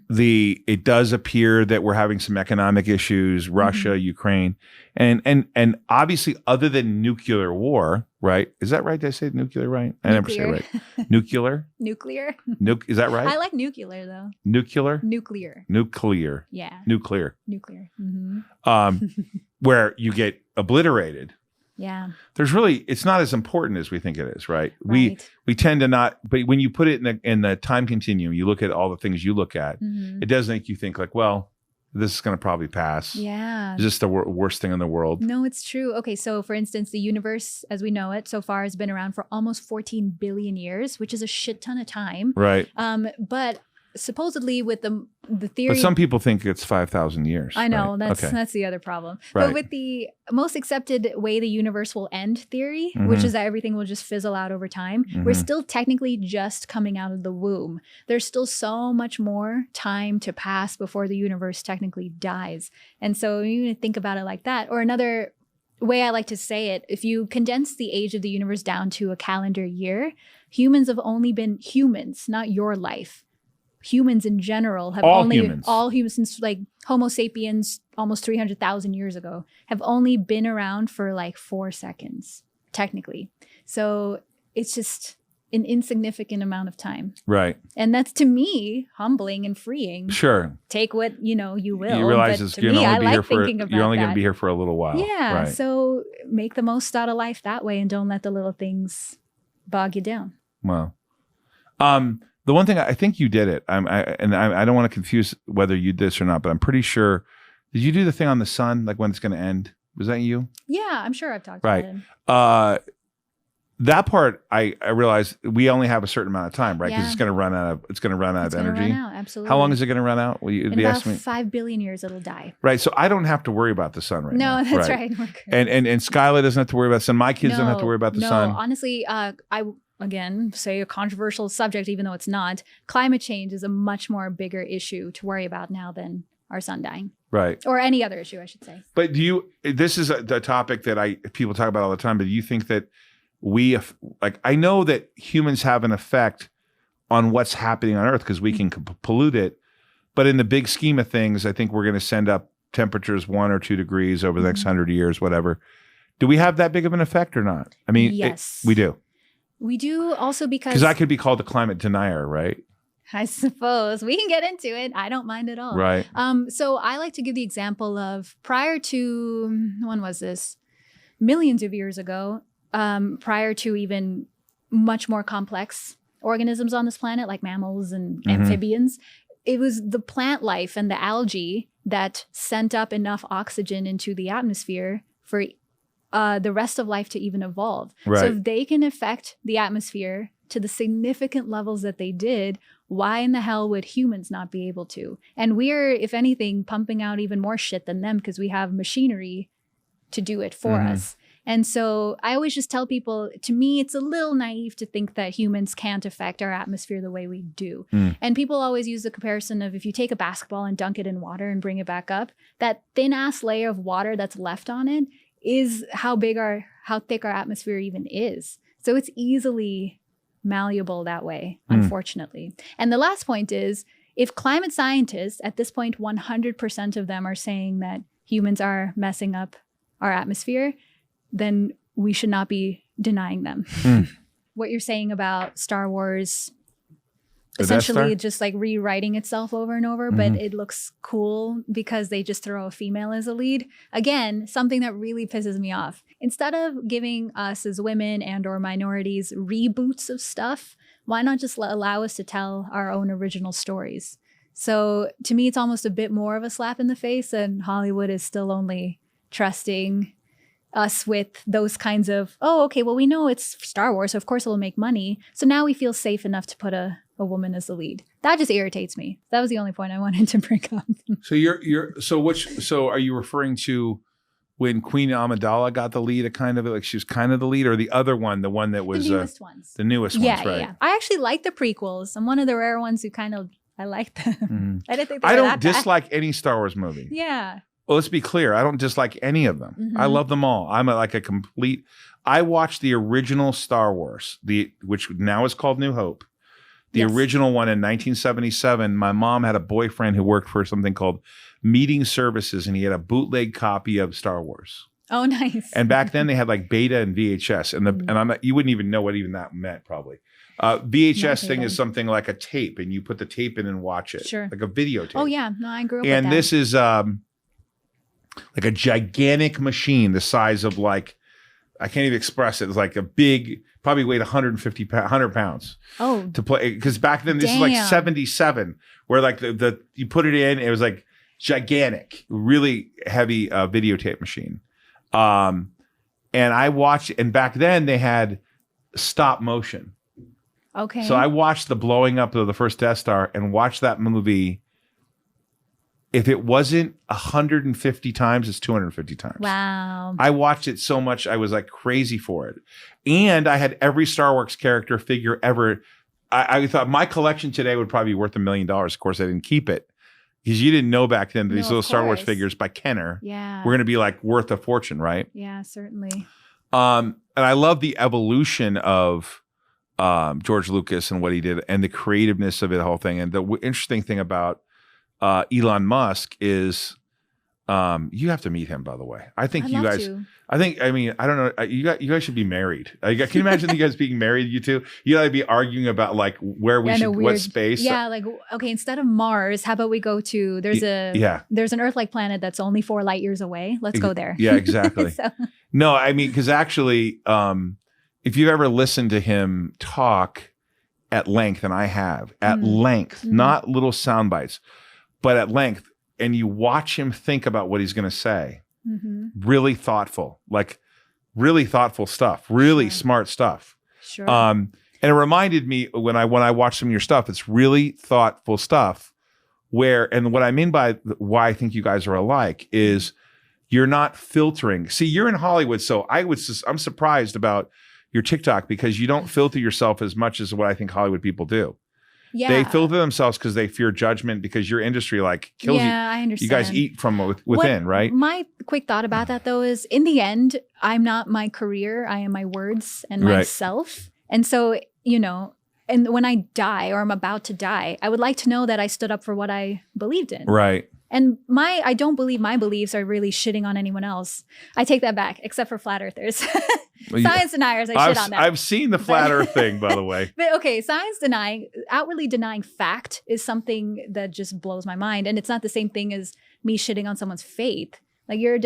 S3: It does appear that we're having some economic issues, Russia, Ukraine, and obviously other than nuclear war, right? Is that right? Did I say nuclear right? I never say it right. Nuclear?
S4: Nuclear?
S3: Is that right?
S4: I like nuclear though.
S3: Nuclear?
S4: Nuclear.
S3: Yeah.
S4: Nuclear.
S3: Mm-hmm. Where you get obliterated.
S4: Yeah.
S3: It's not as important as we think it is, right? We tend to not, but when you put it in the time continuum, you look at all the things you look at, it does make you think like, well, this is going to probably pass.
S4: Yeah.
S3: Is this the worst thing in the world?
S4: No, it's true. Okay, so for instance, the universe as we know it so far has been around for almost 14 billion years, which is a shit ton of time.
S3: Right.
S4: But supposedly with the theory,
S3: but some people think it's 5,000 years.
S4: I know,
S3: right?
S4: that's the other problem.
S3: Right.
S4: But with the most accepted way the universe will end theory, which is that everything will just fizzle out over time, we're still technically just coming out of the womb. There's still so much more time to pass before the universe technically dies. And so you think about it like that. Or another way I like to say it, if you condense the age of the universe down to a calendar year, humans have only been humans, not your life. Humans in general have all humans since like Homo sapiens almost 300,000 years ago have only been around for like 4 seconds, technically. So it's just an insignificant amount of time.
S3: Right.
S4: And that's to me humbling and freeing.
S3: Sure.
S4: Take what you will.
S3: You realize you're only going to be here for a little while.
S4: Yeah.
S3: Right.
S4: So make the most out of life that way and don't let the little things bog you down.
S3: Wow. The one thing I think you did it, I don't want to confuse whether you did this or not, but I'm pretty sure. Did you do the thing on the sun, like when it's going to end? Was that you?
S4: Yeah, I'm sure I've talked about it.
S3: that part, I realized we only have a certain amount of time, right? Because
S4: Yeah.
S3: it's going to run out of
S4: It's gonna
S3: energy.
S4: run out, absolutely.
S3: How long is it going to run out?
S4: In about 5 billion years, it'll die.
S3: Right. So I don't have to worry about the sun right now.
S4: No, that's right. We're good.
S3: And Skylar doesn't have to worry about the sun. My kids don't have to worry about the sun.
S4: Honestly, I again say a controversial subject, even though it's not. Climate change is a much more bigger issue to worry about now than our sun dying,
S3: Right.
S4: or any other issue, I should say.
S3: But this is the topic that people talk about all the time, but do you think that I know that humans have an effect on what's happening on Earth because we can pollute it, but in the big scheme of things, I think we're going to send up temperatures 1 or 2 degrees over the next 100 years, whatever. Do we have that big of an effect or not? I mean,
S4: yes,
S3: we do.
S4: We do also because
S3: I could be called a climate denier, right?
S4: I suppose we can get into it. I don't mind at all.
S3: Right.
S4: So I like to give the example of prior to, when was this? Millions of years ago, prior to even much more complex organisms on this planet, like mammals and amphibians, it was the plant life and the algae that sent up enough oxygen into the atmosphere for the rest of life to even evolve.
S3: Right.
S4: So if they can affect the atmosphere to the significant levels that they did, why in the hell would humans not be able to? And we're, if anything, pumping out even more shit than them because we have machinery to do it for us. And so I always just tell people, to me, it's a little naive to think that humans can't affect our atmosphere the way we do. And people always use the comparison of if you take a basketball and dunk it in water and bring it back up, that thin ass layer of water that's left on it is how thick our atmosphere even is. So it's easily malleable that way, unfortunately. And the last point is, if climate scientists at this point, 100% of them are saying that humans are messing up our atmosphere, then we should not be denying them. What you're saying about Star Wars, essentially just like rewriting itself over and over, but it looks cool because they just throw a female as a lead. Again, something that really pisses me off. Instead of giving us as women and or minorities reboots of stuff, why not just allow us to tell our own original stories? So to me, it's almost a bit more of a slap in the face, and Hollywood is still only trusting us with those kinds of, oh, okay, well, we know it's Star Wars, so of course it'll make money. So now we feel safe enough to put a woman as the lead. That just irritates me. That was the only point I wanted to bring up. So
S3: are you referring to when Queen Amidala got the lead, she was kind of the lead, or the other one, the one that was
S4: the newest ones?
S3: The newest ones, right?
S4: Yeah. I actually like the prequels. I'm one of the rare ones who I like them. I didn't think they
S3: I
S4: were
S3: don't
S4: that bad.
S3: dislike any Star Wars movie.
S4: Yeah.
S3: Well, let's be clear. I don't dislike any of them. I love them all. I watched the original Star Wars, which now is called New Hope. The original one in 1977. My mom had a boyfriend who worked for something called Meeting Services, and he had a bootleg copy of Star Wars.
S4: Oh, nice.
S3: And back then they had like beta and VHS, and you wouldn't even know what even that meant probably. VHS thing is something like a tape, and you put the tape in and watch it, like a videotape.
S4: Oh yeah, no, I grew up with that.
S3: And this is like a gigantic machine the size of I can't even express it. It's like a big, probably weighed 100 pounds. Oh. To play, because back then, this is like 77, where you put it in, it was like gigantic, really heavy videotape machine. And I watched, and back then they had stop motion.
S4: Okay.
S3: So I watched the blowing up of the first Death Star and watched that movie. If it wasn't 150 times, it's 250 times.
S4: Wow.
S3: I watched it so much, I was like crazy for it. And I had every Star Wars character figure ever. I thought my collection today would probably be worth $1 million. Of course, I didn't keep it because you didn't know back then that these little Star Wars figures by Kenner were going to be worth a fortune, right?
S4: Yeah, certainly.
S3: And I love the evolution of George Lucas and what he did and the creativeness of it, the whole thing. And the interesting thing about Elon Musk is you have to meet him, by the way. I think you guys I don't know, you guys should be married. Can you imagine you guys being married, you two? You gotta be arguing about where we should, what space.
S4: Yeah, okay, instead of Mars, how about we go to there's an Earth-like planet that's only 4 light years away. Let's go there.
S3: Yeah, exactly. No, I mean, because actually if you've ever listened to him talk at length, and I have, not little sound bites, but at length, and you watch him think about what he's going to say, really thoughtful, really thoughtful stuff, really
S4: Sure.
S3: smart stuff.
S4: Sure.
S3: And it reminded me when I watched some of your stuff, it's really thoughtful stuff and what I mean by why I think you guys are alike is you're not filtering. See, you're in Hollywood, so I'm surprised about your TikTok because you don't filter yourself as much as what I think Hollywood people do.
S4: Yeah.
S3: They filter themselves because they fear judgment because your industry kills you.
S4: Yeah, I understand.
S3: You guys eat from within, right?
S4: My quick thought about that though is in the end, I'm not my career. I am my words and
S3: Right.
S4: myself. And so, and when I die or I'm about to die, I would like to know that I stood up for what I believed in.
S3: Right.
S4: And I don't believe my beliefs are really shitting on anyone else. I take that back, except for flat earthers.
S3: Well,
S4: Science deniers, I shit on them.
S3: I've seen the flat earth thing, by the way.
S4: But okay, outwardly denying fact is something that just blows my mind. And it's not the same thing as me shitting on someone's faith. Like you're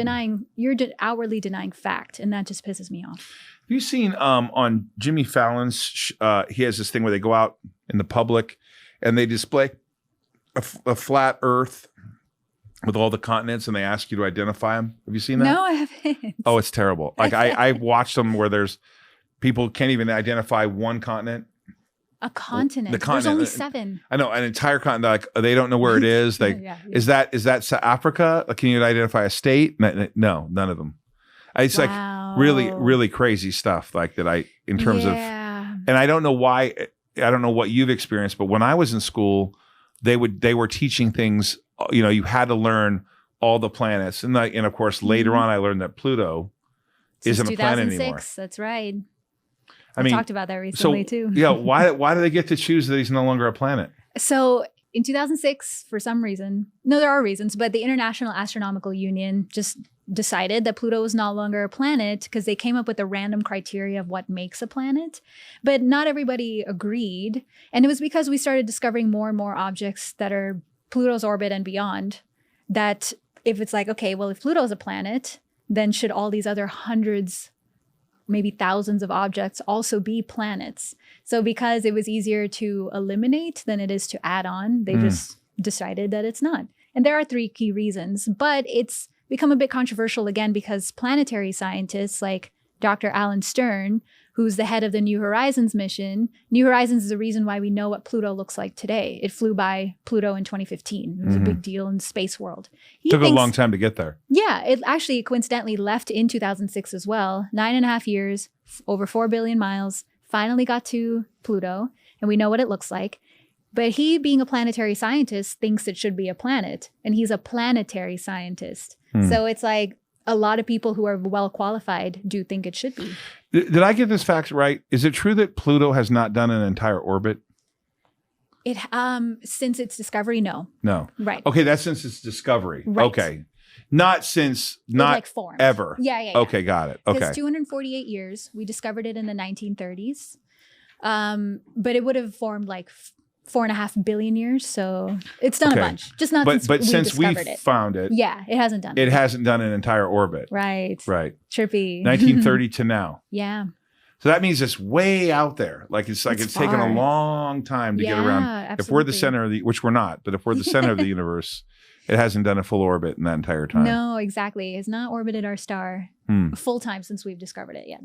S4: outwardly denying fact. And that just pisses me off.
S3: Have you seen on Jimmy Fallon's, he has this thing where they go out in the public and they display a flat earth with all the continents and they ask you to identify them. Have you seen that?
S4: No, I haven't.
S3: Oh, it's terrible. Like I've watched them where there's people can't even identify one continent.
S4: A continent.
S3: The continent.
S4: There's only 7.
S3: I know, an entire continent. They don't know where it is.
S4: Yeah.
S3: Is that South Africa? Can you identify a state? No, none of them. It's
S4: Wow.
S3: like really, really crazy stuff like that. In terms of, and I don't know why. I don't know what you've experienced, but when I was in school, they were teaching things. You had to learn all the planets, and of course later on I learned that Pluto isn't a planet anymore.
S4: That's right.
S3: I mean,
S4: talked about that recently too.
S3: Yeah, why do they get to choose that he's no longer a planet?
S4: So in 2006, for some reason, no, there are reasons, but the International Astronomical Union just decided that Pluto was no longer a planet because they came up with a random criteria of what makes a planet. But not everybody agreed. And it was because we started discovering more and more objects that are Pluto's orbit and beyond, that if it's like, okay, well, if Pluto's a planet, then should all these other hundreds, maybe thousands of objects also be planets? So because it was easier to eliminate than it is to add on, they just decided that it's not. And there are 3 key reasons, but it's become a bit controversial again because planetary scientists like Dr. Alan Stern, who's the head of the New Horizons mission. New Horizons is the reason why we know what Pluto looks like today. It flew by Pluto in 2015. It was a big deal in the space world.
S3: Took a long time to get there.
S4: Yeah, it actually coincidentally left in 2006 as well. 9.5 years, over 4 billion miles, finally got to Pluto, and we know what it looks like. But he, being a planetary scientist, thinks it should be a planet, and he's a planetary scientist. So it's like a lot of people who are well qualified do think it should be.
S3: Did I get this fact right? Is it true that Pluto has not done an entire orbit?
S4: It since its discovery, no.
S3: No.
S4: Right.
S3: Okay, that's since its discovery.
S4: Right.
S3: Okay. Not since, not
S4: like formed.
S3: ever.
S4: Yeah.
S3: Okay, got it. Okay.
S4: Because 248 years, we discovered it in the 1930s. But it would have formed like 4.5 billion years. So it's done a bunch. Just not since we discovered it.
S3: Found it.
S4: Yeah, it hasn't done it.
S3: It hasn't done an entire orbit.
S4: Right.
S3: Right.
S4: Trippy.
S3: 1930 to now.
S4: Yeah.
S3: So that means it's way out there. It's taken a
S4: far.
S3: long time to get around.
S4: Absolutely.
S3: If we're the center of which we're not, but if we're the center of the universe, it hasn't done a full orbit in that entire time.
S4: No, exactly. It's not orbited our star full time since we've discovered it yet.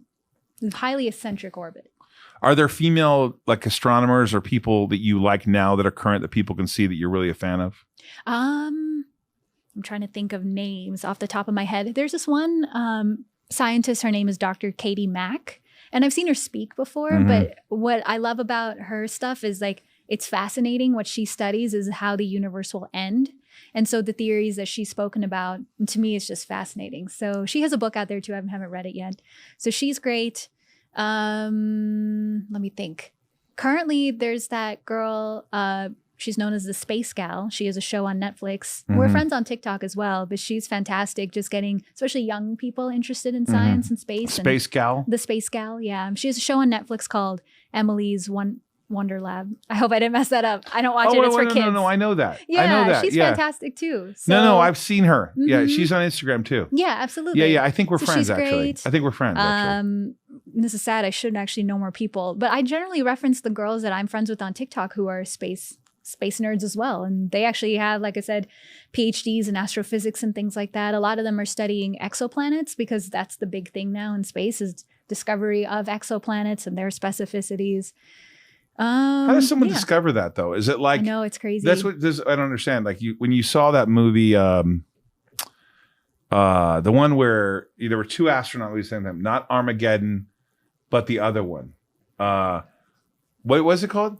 S4: It's a highly eccentric orbit.
S3: Are there female astronomers or people that you like now that are current that people can see that you're really a fan of?
S4: I'm trying to think of names off the top of my head. There's this one scientist. Her name is Dr. Katie Mack. And I've seen her speak before, but what I love about her stuff is it's fascinating. What she studies is how the universe will end. And so the theories that she's spoken about, to me, it's just fascinating. So she has a book out there too. I haven't read it yet. So she's great. Let me think. Currently, there's that girl, she's known as the Space Gal. She has a show on Netflix. We're friends on TikTok as well, but she's fantastic. Just getting, especially young people interested in science and space.
S3: Space Gal?
S4: The Space Gal, yeah. She has a show on Netflix called Emily's Wonder Lab. I hope I didn't mess that up. I don't watch it. It's for kids.
S3: No, I know that.
S4: Yeah,
S3: I know that.
S4: she's fantastic too. So,
S3: No, I've seen her. Yeah, she's on Instagram too.
S4: Yeah, absolutely.
S3: Yeah. I think we're friends,
S4: she's
S3: actually.
S4: great.
S3: I think we're friends, actually.
S4: This is sad. I should actually know more people, but I generally reference the girls that I'm friends with on TikTok who are space space nerds as well. And they actually have, like I said, PhDs in astrophysics and things like that. A lot of them are studying exoplanets because that's the big thing now in space is discovery of exoplanets and their specificities.
S3: How does someone discover that though? Is it like,
S4: I know, it's crazy.
S3: That's what I don't understand. Like when you saw that movie, the one where there were two astronauts at the same time, not Armageddon, but the other one. What was it called?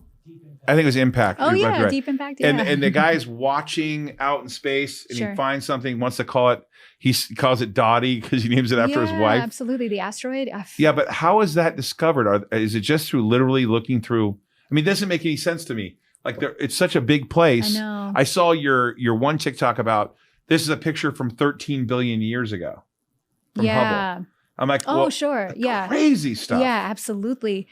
S3: I think it was Impact.
S4: Oh,
S3: You're
S4: yeah,
S3: right.
S4: Deep Impact. Yeah.
S3: And the guy's watching out in space and
S4: Sure.
S3: he finds something, wants to call it, he calls it Dottie because he names it after his wife.
S4: Absolutely. The asteroid.
S3: Yeah, but how is that discovered? Is it just through literally looking through? I mean, it doesn't make any sense to me. Like it's such a big place.
S4: I know.
S3: I saw your one TikTok about this is a picture from 13 billion years ago from Hubble. I'm like,
S4: oh, sure. Yeah.
S3: Crazy stuff.
S4: Yeah, absolutely.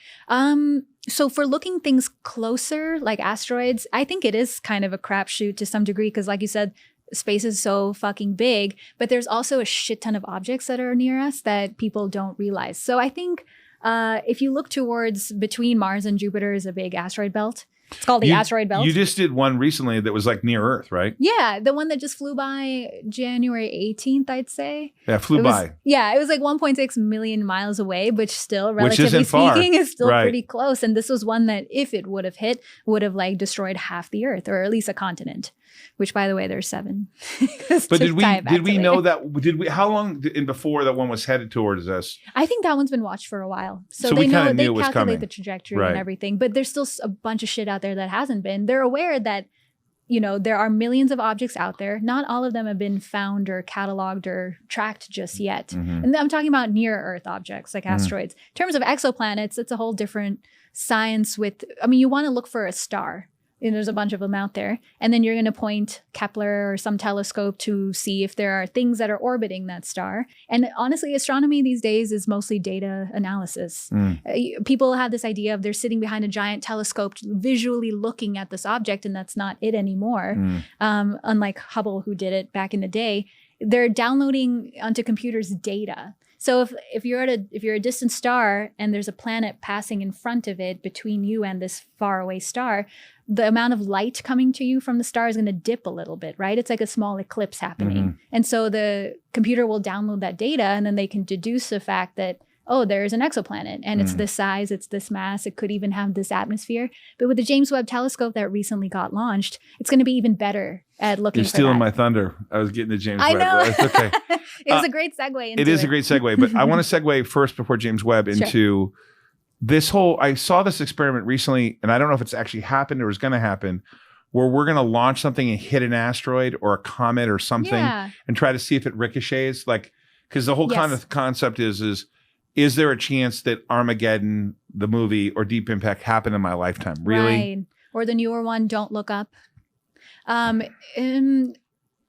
S4: So for looking things closer, like asteroids, I think it is kind of a crapshoot to some degree because, like you said, space is so fucking big, but there's also a shit ton of objects that are near us that people don't realize. So I think if you look towards between Mars and Jupiter is a big asteroid belt. It's called the asteroid belt.
S3: You just did one recently that was like near Earth, right?
S4: Yeah, the one that just flew by January 18th, I'd say.
S3: Yeah, flew by.
S4: Yeah, it was like 1.6 million miles away, which still,
S3: Which
S4: relatively
S3: isn't far.
S4: speaking, is still
S3: Right.
S4: pretty close. And this was one that, if it would have hit, would have like destroyed half the Earth, or at least a continent. Which, by the way, there's 7.
S3: But did we know that? How long before that one was headed towards us?
S4: I think that one's been watched for a while, so
S3: we
S4: they know
S3: kinda knew
S4: they
S3: it was
S4: calculate
S3: coming.
S4: the trajectory
S3: Right.
S4: and everything. But there's still a bunch of shit out there that hasn't been. They're aware that, you know, there are millions of objects out there. Not all of them have been found or cataloged or tracked just yet.
S3: Mm-hmm.
S4: And I'm talking about near Earth objects like asteroids. In terms of exoplanets, it's a whole different science you want to look for a star. And there's a bunch of them out there. And then you're going to point Kepler or some telescope to see if there are things that are orbiting that star. And honestly, astronomy these days is mostly data analysis. People have this idea of they're sitting behind a giant telescope visually looking at this object, and that's not it anymore. Unlike Hubble, who did it back in the day. They're downloading onto computers data. So if you're a distant star and there's a planet passing in front of it between you and this faraway star, the amount of light coming to you from the star is going to dip a little bit, right? It's like a small eclipse happening. And so the computer will download that data and then they can deduce the fact that, oh, there's an exoplanet and it's this size, it's this mass, it could even have this atmosphere. But with the James Webb Telescope that recently got launched, it's going to be even better at looking
S3: You're
S4: for
S3: stealing
S4: that.
S3: my thunder. I was getting to James
S4: I
S3: Webb.
S4: know.
S3: It's okay.
S4: It was a great segue into
S3: It is a great segue, but I want to segue first before James Webb into this whole, I saw this experiment recently, and I don't know if it's actually happened or is going to happen, where we're going to launch something and hit an asteroid or a comet or something and try to see if it ricochets. Like, because the whole kind of concept is there a chance that Armageddon, the movie, or Deep Impact happened in my lifetime? Really?
S4: Right. Or the newer one, Don't Look Up.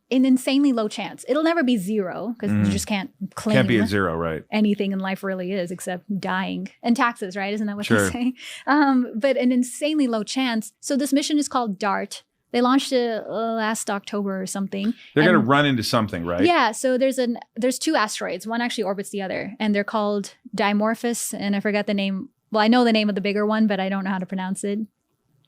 S4: An insanely low chance. It'll never be zero because you just can't claim
S3: Can't be at zero, right?
S4: anything in life really is except dying and taxes, right? Isn't that what
S3: Sure.
S4: they say? But an insanely low chance. So this mission is called DART. They launched it last October or something.
S3: They're going to
S4: And-
S3: run into something, right?
S4: Yeah, so there's 2 asteroids. One actually orbits the other, and they're called Dimorphos, and I forgot the name. Well, I know the name of the bigger one, but I don't know how to pronounce it.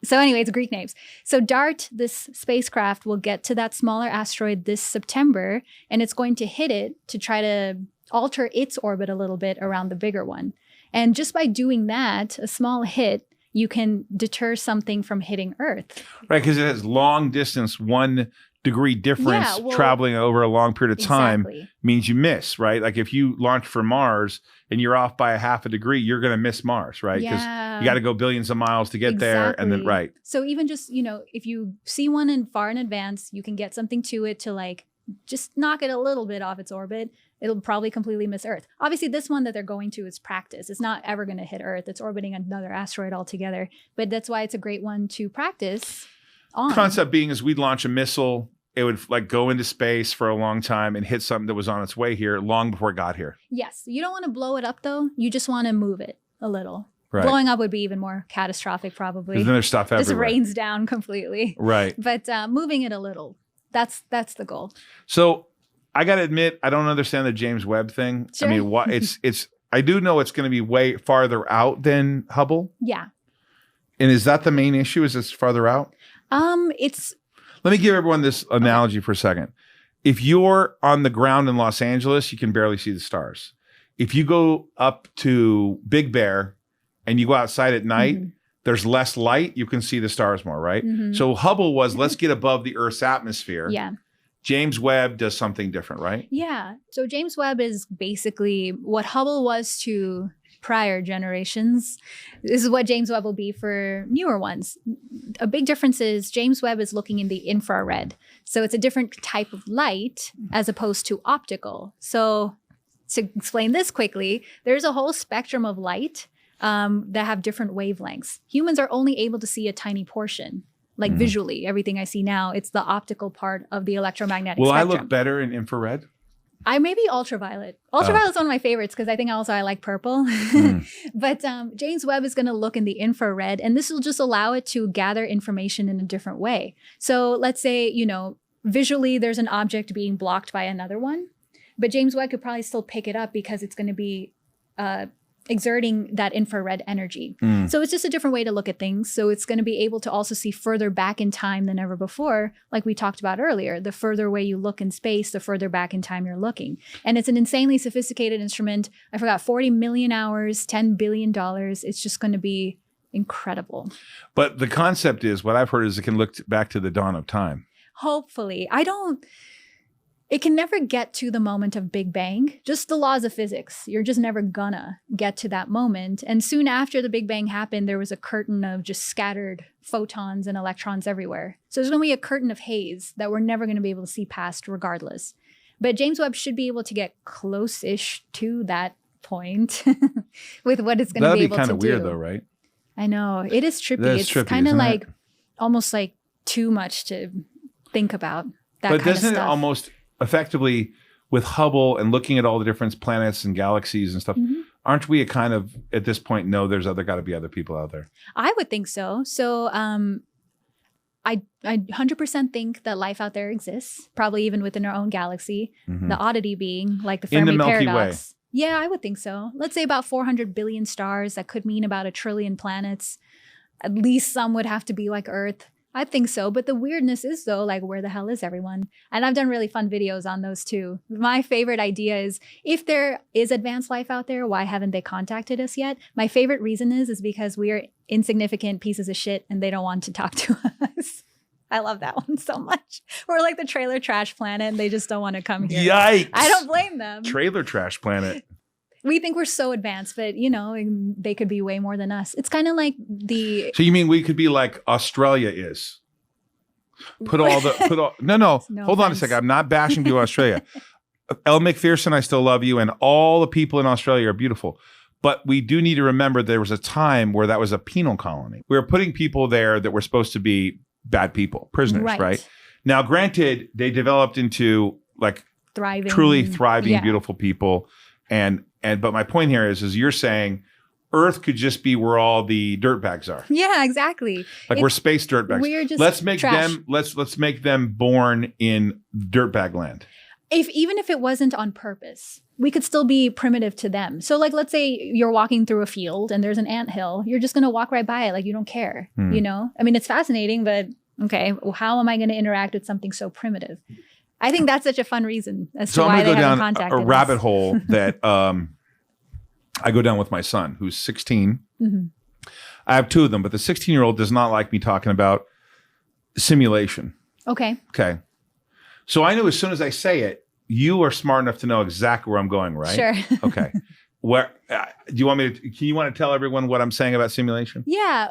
S4: So anyway, it's Greek names. So DART, this spacecraft, will get to that smaller asteroid this September, and it's going to hit it to try to alter its orbit a little bit around the bigger one. And just by doing that, a small hit, you can deter something from hitting Earth.
S3: Right, because it has long distance, 1 degree difference
S4: Yeah, well,
S3: traveling over a long period of time
S4: exactly.
S3: means you miss, right? Like if you launch for Mars and you're off by a half a degree, you're going to miss Mars, right? Because you got to go billions of miles to get there. And then,
S4: Exactly.
S3: right.
S4: So even just, if you see one far in advance, you can get something to it to like just knock it a little bit off its orbit. It'll probably completely miss Earth. Obviously, this one that they're going to is practice. It's not ever going to hit Earth. It's orbiting another asteroid altogether. But that's why it's a great one to practice on.
S3: Concept being is we'd launch a missile. It would like go into space for a long time and hit something that was on its way here long before it got here.
S4: Yes. You don't want to blow it up, though. You just want to move it a little.
S3: Right.
S4: Blowing up would be even more catastrophic, probably.
S3: Because then there's stuff
S4: Just
S3: everywhere.
S4: rains down completely.
S3: Right.
S4: But moving it a little, that's the goal.
S3: So I got to admit, I don't understand the James Webb thing.
S4: Sure.
S3: I mean, what it's I do know it's going to be way farther out than Hubble.
S4: Yeah.
S3: And is that the main issue? Is this farther out?
S4: It's
S3: Let me give everyone this analogy for a second. If you're on the ground in Los Angeles, you can barely see the stars. If you go up to Big Bear and you go outside at night, there's less light. You can see the stars more, right? So Hubble was, let's get above the Earth's atmosphere.
S4: yeah.
S3: James Webb does something different, right?
S4: Yeah. So James Webb is basically what Hubble was to prior generations. This is what James Webb will be for newer ones. A big difference is James Webb is looking in the infrared. So it's a different type of light as opposed to optical. So to explain this quickly, there's a whole spectrum of light that have different wavelengths. Humans are only able to see a tiny portion. Like visually, everything I see now, it's the optical part of the electromagnetic
S3: Will
S4: spectrum.
S3: I look better in infrared?
S4: I may be ultraviolet. Ultraviolet's one of my favorites because I think also I like purple. But James Webb is going to look in the infrared, and this will just allow it to gather information in a different way. So let's say, visually there's an object being blocked by another one, but James Webb could probably still pick it up because it's going to be exerting that infrared energy. So it's just a different way to look at things. So it's going to be able to also see further back in time than ever before. Like we talked about earlier, the further away you look in space, the further back in time you're looking. And it's an insanely sophisticated instrument. I forgot, 40 million hours, $10 billion. It's just going to be incredible.
S3: But the concept is, what I've heard is it can look back to the dawn of time.
S4: Hopefully. It can never get to the moment of Big Bang. Just the laws of physics. You're just never gonna get to that moment. And soon after the Big Bang happened, there was a curtain of just scattered photons and electrons everywhere. So there's gonna be a curtain of haze that we're never gonna be able to see past regardless. But James Webb should be able to get close-ish to that point with what it's gonna be able to do.
S3: That'd be kind of weird though, right?
S4: I know. It is trippy.
S3: That is
S4: It's
S3: trippy,
S4: kind of
S3: isn't
S4: like
S3: it?
S4: almost like too much to think about. That
S3: But
S4: kind of
S3: doesn't it
S4: stuff.
S3: almost effectively, with Hubble and looking at all the different planets and galaxies and stuff, aren't we a kind of, at this point, know there's got to be other people out there?
S4: I would think so. So I 100% think that life out there exists, probably even within our own galaxy. The oddity being like the
S3: In
S4: Fermi
S3: the Milky
S4: paradox. Yeah, I would think so. Let's say about 400 billion stars. That could mean about 1 trillion planets. At least some would have to be like Earth. I think so. But the weirdness is, though, like, where the hell is everyone? And I've done really fun videos on those, too. My favorite idea is, if there is advanced life out there, why haven't they contacted us yet? My favorite reason is because we are insignificant pieces of shit and they don't want to talk to us. I love that one so much. We're like the trailer trash planet and they just don't want to come here.
S3: Yikes.
S4: I don't blame them.
S3: Trailer trash planet.
S4: We think we're so advanced, but, they could be way more than us. It's kind of like the...
S3: So you mean we could be like Australia is? No,
S4: No
S3: hold on a
S4: offense.
S3: second. I'm not bashing you, Australia. Elle McPherson, I still love you, and all the people in Australia are beautiful. But we do need to remember there was a time where that was a penal colony. We were putting people there that were supposed to be bad people, prisoners, right? Now, granted, they developed into like
S4: thriving,
S3: truly thriving,
S4: yeah.
S3: beautiful people. But my point here is you're saying Earth could just be where all the dirtbags are.
S4: Yeah, exactly.
S3: Like we're space dirtbags.
S4: We're just
S3: let's make
S4: trash.
S3: them. Let's make them born in dirtbag land.
S4: Even if it wasn't on purpose, we could still be primitive to them. So, like, let's say you're walking through a field and there's an anthill. You're just gonna walk right by it, like you don't care. I mean, it's fascinating, but okay, well, how am I going to interact with something so primitive? I think that's such a fun reason as to why
S3: I'm
S4: they
S3: going to go
S4: haven't
S3: down
S4: contacted
S3: a rabbit
S4: us.
S3: hole that I go down with my son, who's 16. I have two of them, but the 16-year-old does not like me talking about simulation.
S4: Okay.
S3: Okay. So I knew as soon as I say it, you are smart enough to know exactly where I'm going, right?
S4: Sure.
S3: Okay. Where do you want me to? Can you want to tell everyone what I'm saying about simulation?
S4: Yeah,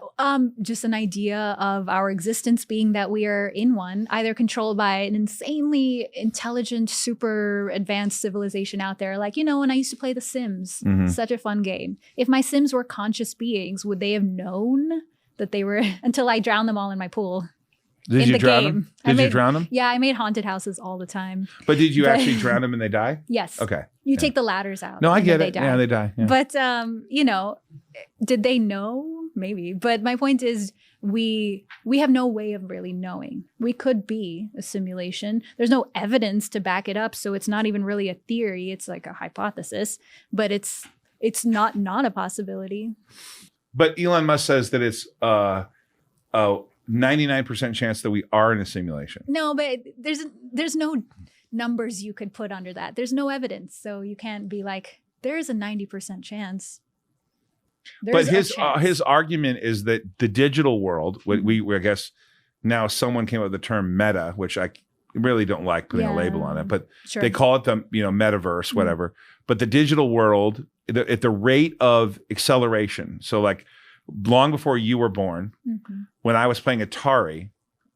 S4: just an idea of our existence being that we are in one, either controlled by an insanely intelligent, super advanced civilization out there. Like, when I used to play The Sims, such a fun game. If my Sims were conscious beings, would they have known that they were, until I drowned them all in my pool?
S3: Did
S4: in
S3: you
S4: the
S3: drown
S4: game.
S3: them? Did you drown them?
S4: Yeah, I made haunted houses all the time.
S3: But did you actually drown them and they die?
S4: Yes.
S3: Okay.
S4: You take the ladders out.
S3: No, I
S4: and
S3: get
S4: then
S3: it.
S4: They die.
S3: Yeah, they die. Yeah.
S4: But did they know? Maybe. But my point is, we have no way of really knowing. We could be a simulation. There's no evidence to back it up, so it's not even really a theory. It's like a hypothesis, but it's not a possibility.
S3: But Elon Musk says that it's 99% chance that we are in a simulation.
S4: No, but there's no numbers you could put under that. There's no evidence. So you can't be like, there's a 90% chance.
S3: But his argument is that the digital world, I guess now someone came up with the term meta, which I really don't like putting a label on it, but they call it the metaverse, whatever. But the digital world, at the rate of acceleration, so like long before you were born, when I was playing Atari,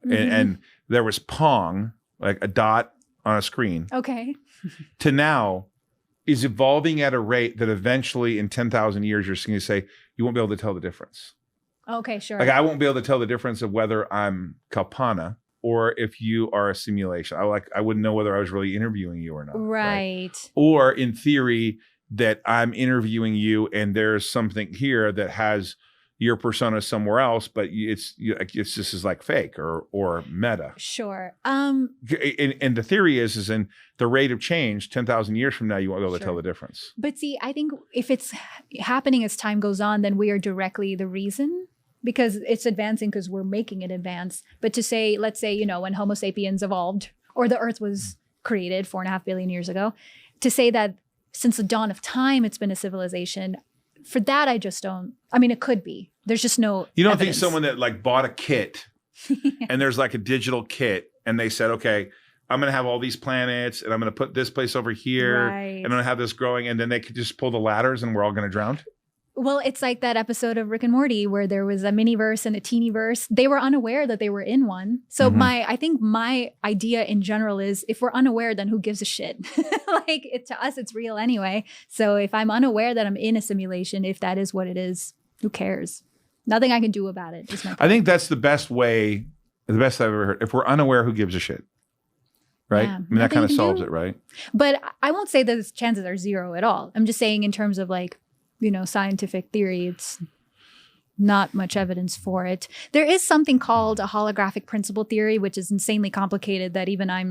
S3: and there was Pong, like a dot on a screen, to now is evolving at a rate that eventually in 10,000 years you're going to say you won't be able to tell the difference.
S4: Okay, sure.
S3: Like I won't be able to tell the difference of whether I'm Kalpana or if you are a simulation. I wouldn't know whether I was really interviewing you or not.
S4: Right.
S3: Or in theory that I'm interviewing you and there's something here that has your persona somewhere else, but it's just is like fake or meta.
S4: Sure.
S3: And the theory is in the rate of change, 10,000 years from now, you won't be able to tell the difference.
S4: But see, I think if it's happening as time goes on, then we are directly the reason, because it's advancing because we're making it advance. But to say, let's say, when Homo sapiens evolved or the Earth was created 4.5 billion years ago, to say that since the dawn of time, it's been a civilization, for that, I just don't. I mean, it could be. There's just no.
S3: You don't
S4: evidence.
S3: think someone that like bought a kit and there's like a digital kit and they said, okay, I'm going to have all these planets and I'm going to put this place over here and I'm going to have this growing, and then they could just pull the ladders and we're all going to drown?
S4: Well, it's like that episode of Rick and Morty where there was a mini-verse and a teeny-verse. They were unaware that they were in one. So I think my idea in general is if we're unaware, then who gives a shit? To us, it's real anyway. So if I'm unaware that I'm in a simulation, if that is what it is, who cares? Nothing I can do about it. Is my point.
S3: I think that's the best way, the best I've ever heard. If we're unaware, who gives a shit? Right?
S4: Yeah,
S3: I mean, that kind of solves it, right?
S4: But I won't say that the chances are zero at all. I'm just saying in terms of scientific theory, it's not much evidence for it. There is something called a holographic principle theory, which is insanely complicated that even I'm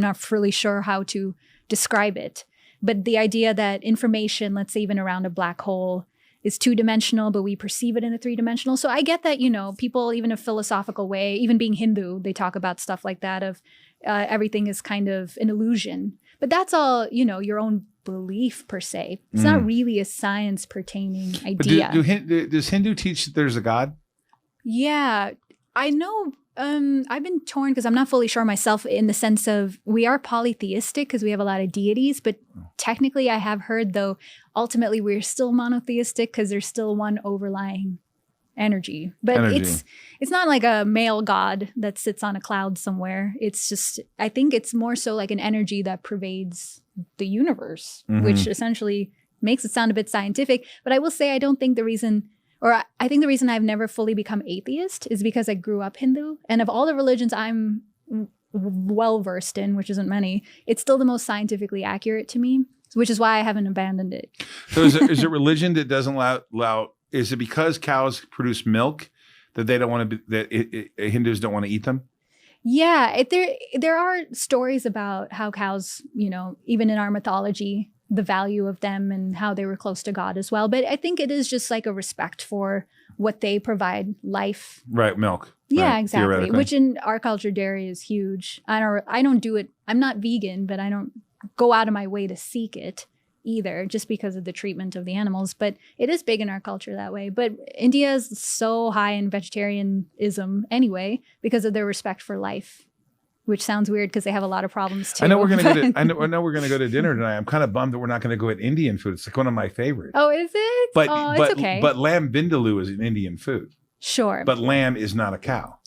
S4: not really sure how to describe it. But the idea that information, let's say even around a black hole, is two-dimensional, but we perceive it in a three-dimensional. So I get that, people, even a philosophical way, even being Hindu, they talk about stuff like that of everything is kind of an illusion. But that's all, your own belief per se. It's not really a science pertaining idea.
S3: But does Hindu teach that there's a God?
S4: Yeah, I know. I've been torn because I'm not fully sure myself in the sense of we are polytheistic because we have a lot of deities, but technically I have heard though, ultimately we're still monotheistic because there's still one overlying energy. But it's not like a male god that sits on a cloud somewhere. It's just, I think it's more so like an energy that pervades the universe, which essentially makes it sound a bit scientific. But I will say I don't think the reason, or I think the reason I've never fully become atheist is because I grew up Hindu. And of all the religions I'm well versed in, which isn't many, it's still the most scientifically accurate to me, which is why I haven't abandoned it.
S3: So is it religion that doesn't allow is it because cows produce milk that they don't want to be, Hindus don't want to eat them?
S4: Yeah, there are stories about how cows, even in our mythology, the value of them and how they were close to God as well. But I think it is just like a respect for what they provide, life.
S3: Right, milk.
S4: Yeah,
S3: right,
S4: exactly. Which in our culture, dairy is huge. I don't do it. I'm not vegan, but I don't go out of my way to seek it either, just because of the treatment of the animals. But it is big in our culture that way. But India is so high in vegetarianism anyway, because of their respect for life, which sounds weird because they have a lot of problems too.
S3: I know we're going to I know we're going to go to dinner tonight. I'm kind of bummed that we're not going to go at Indian food. It's like one of my favorites.
S4: Oh, is it?
S3: But
S4: it's okay.
S3: But lamb vindaloo is an Indian food.
S4: Sure.
S3: But lamb is not a cow.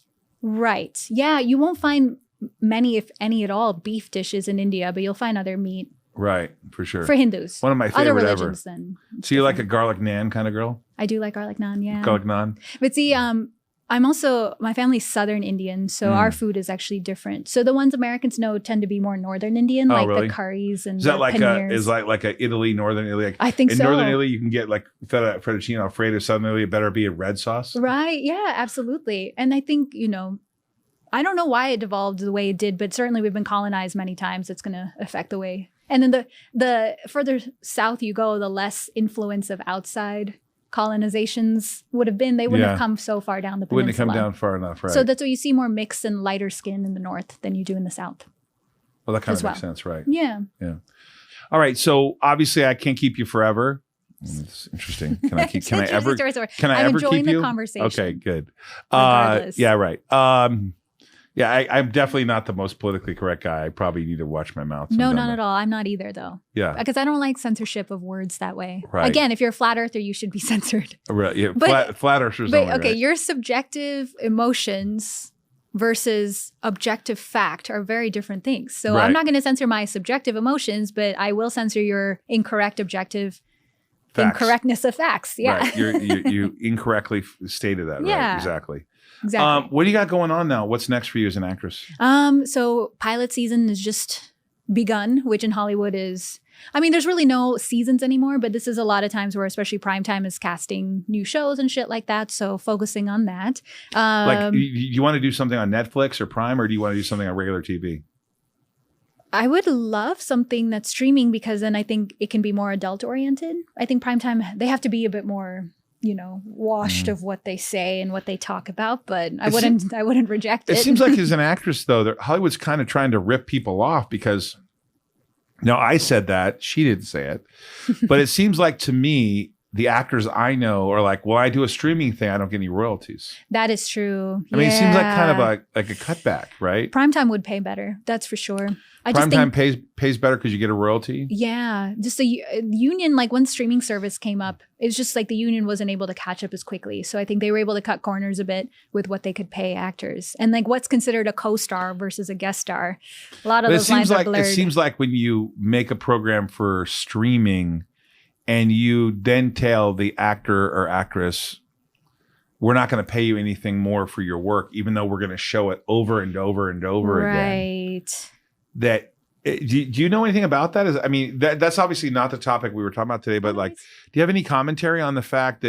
S4: Right. Yeah, you won't find many, if any at all, beef dishes in India, but you'll find other meat.
S3: Right, for sure.
S4: For Hindus.
S3: One of my favorite
S4: other religions
S3: ever.
S4: Then
S3: so you like a garlic naan kind of girl?
S4: I do like garlic naan, yeah.
S3: Garlic naan.
S4: But see, I'm also, my family's Southern Indian, so our food is actually different. So the ones Americans know tend to be more Northern Indian, like
S3: really?
S4: the curries and
S3: is that
S4: the
S3: like
S4: paneers.
S3: is like a Italy, Northern Italy? Like
S4: I think
S3: in
S4: so.
S3: Northern Italy, you can get like fettuccine alfredo. Southern Italy, it better be a red sauce.
S4: Right, yeah, absolutely. And I think, I don't know why it evolved the way it did, but certainly we've been colonized many times. It's going to affect the way. And then the further south you go, the less influence of outside colonizations would have been, they wouldn't have come so far down the peninsula.
S3: Wouldn't have come down far enough, right?
S4: So that's why you see more mixed and lighter skin in the north than you do in the south.
S3: Well, that kind of
S4: well.
S3: makes sense, right?
S4: Yeah.
S3: Yeah. All right. So obviously, I can't keep you forever. It's interesting. Can I keep? Can I ever? Can I
S4: I'm
S3: ever
S4: enjoying
S3: keep
S4: the
S3: you?
S4: conversation.
S3: Okay. Good.
S4: Regardless.
S3: Yeah. Right. Yeah. I'm definitely not the most politically correct guy. I probably need to watch my mouth.
S4: No,
S3: sometime.
S4: not at all. I'm not either, though.
S3: Yeah.
S4: Because I don't like censorship of words that way.
S3: Right.
S4: Again, if you're a flat earther, you should be censored.
S3: Right. Yeah.
S4: But-
S3: flat earthers.
S4: But
S3: only,
S4: okay,
S3: right?
S4: your subjective emotions versus objective fact are very different things. So
S3: Right.
S4: I'm not going to censor my subjective emotions, but I will censor your incorrect objective
S3: Facts.
S4: incorrectness of facts. Yeah.
S3: Right. You incorrectly stated that. Right.
S4: Yeah.
S3: Exactly.
S4: Exactly.
S3: What do you got going on now? What's next for you as an actress?
S4: So pilot season has just begun, which in Hollywood is, I mean, there's really no seasons anymore, but this is a lot of times where especially primetime is casting new shows and shit like that. So focusing on that.
S3: Like, you want to do something on Netflix or Prime, or do you want to do something on regular TV?
S4: I would love something that's streaming because then I think it can be more adult oriented. I think primetime, they have to be a bit more, washed of what they say and what they talk about, but I wouldn't reject it.
S3: It seems like as an actress, though, Hollywood's kind of trying to rip people off because, I said that. She didn't say it. But it seems like to me, the actors I know are like, well, I do a streaming thing. I don't get any royalties.
S4: That is true.
S3: I mean, it seems like kind of like a cutback, right?
S4: Primetime would pay better. That's for sure. I just
S3: Primetime
S4: think,
S3: pays better because you get a royalty.
S4: yeah, just the union, like when streaming service came up, it's just like the union wasn't able to catch up as quickly. So I think they were able to cut corners a bit with what they could pay actors and like what's considered a co-star versus a guest star. A lot of
S3: But
S4: those lines are blurred.
S3: It seems like when you make a program for streaming and you then tell the actor or actress, we're not going to pay you anything more for your work, even though we're going to show it over and over and over again.
S4: Right.
S3: That do you know anything about that? That's obviously not the topic we were talking about today, but like, do you have any commentary on the fact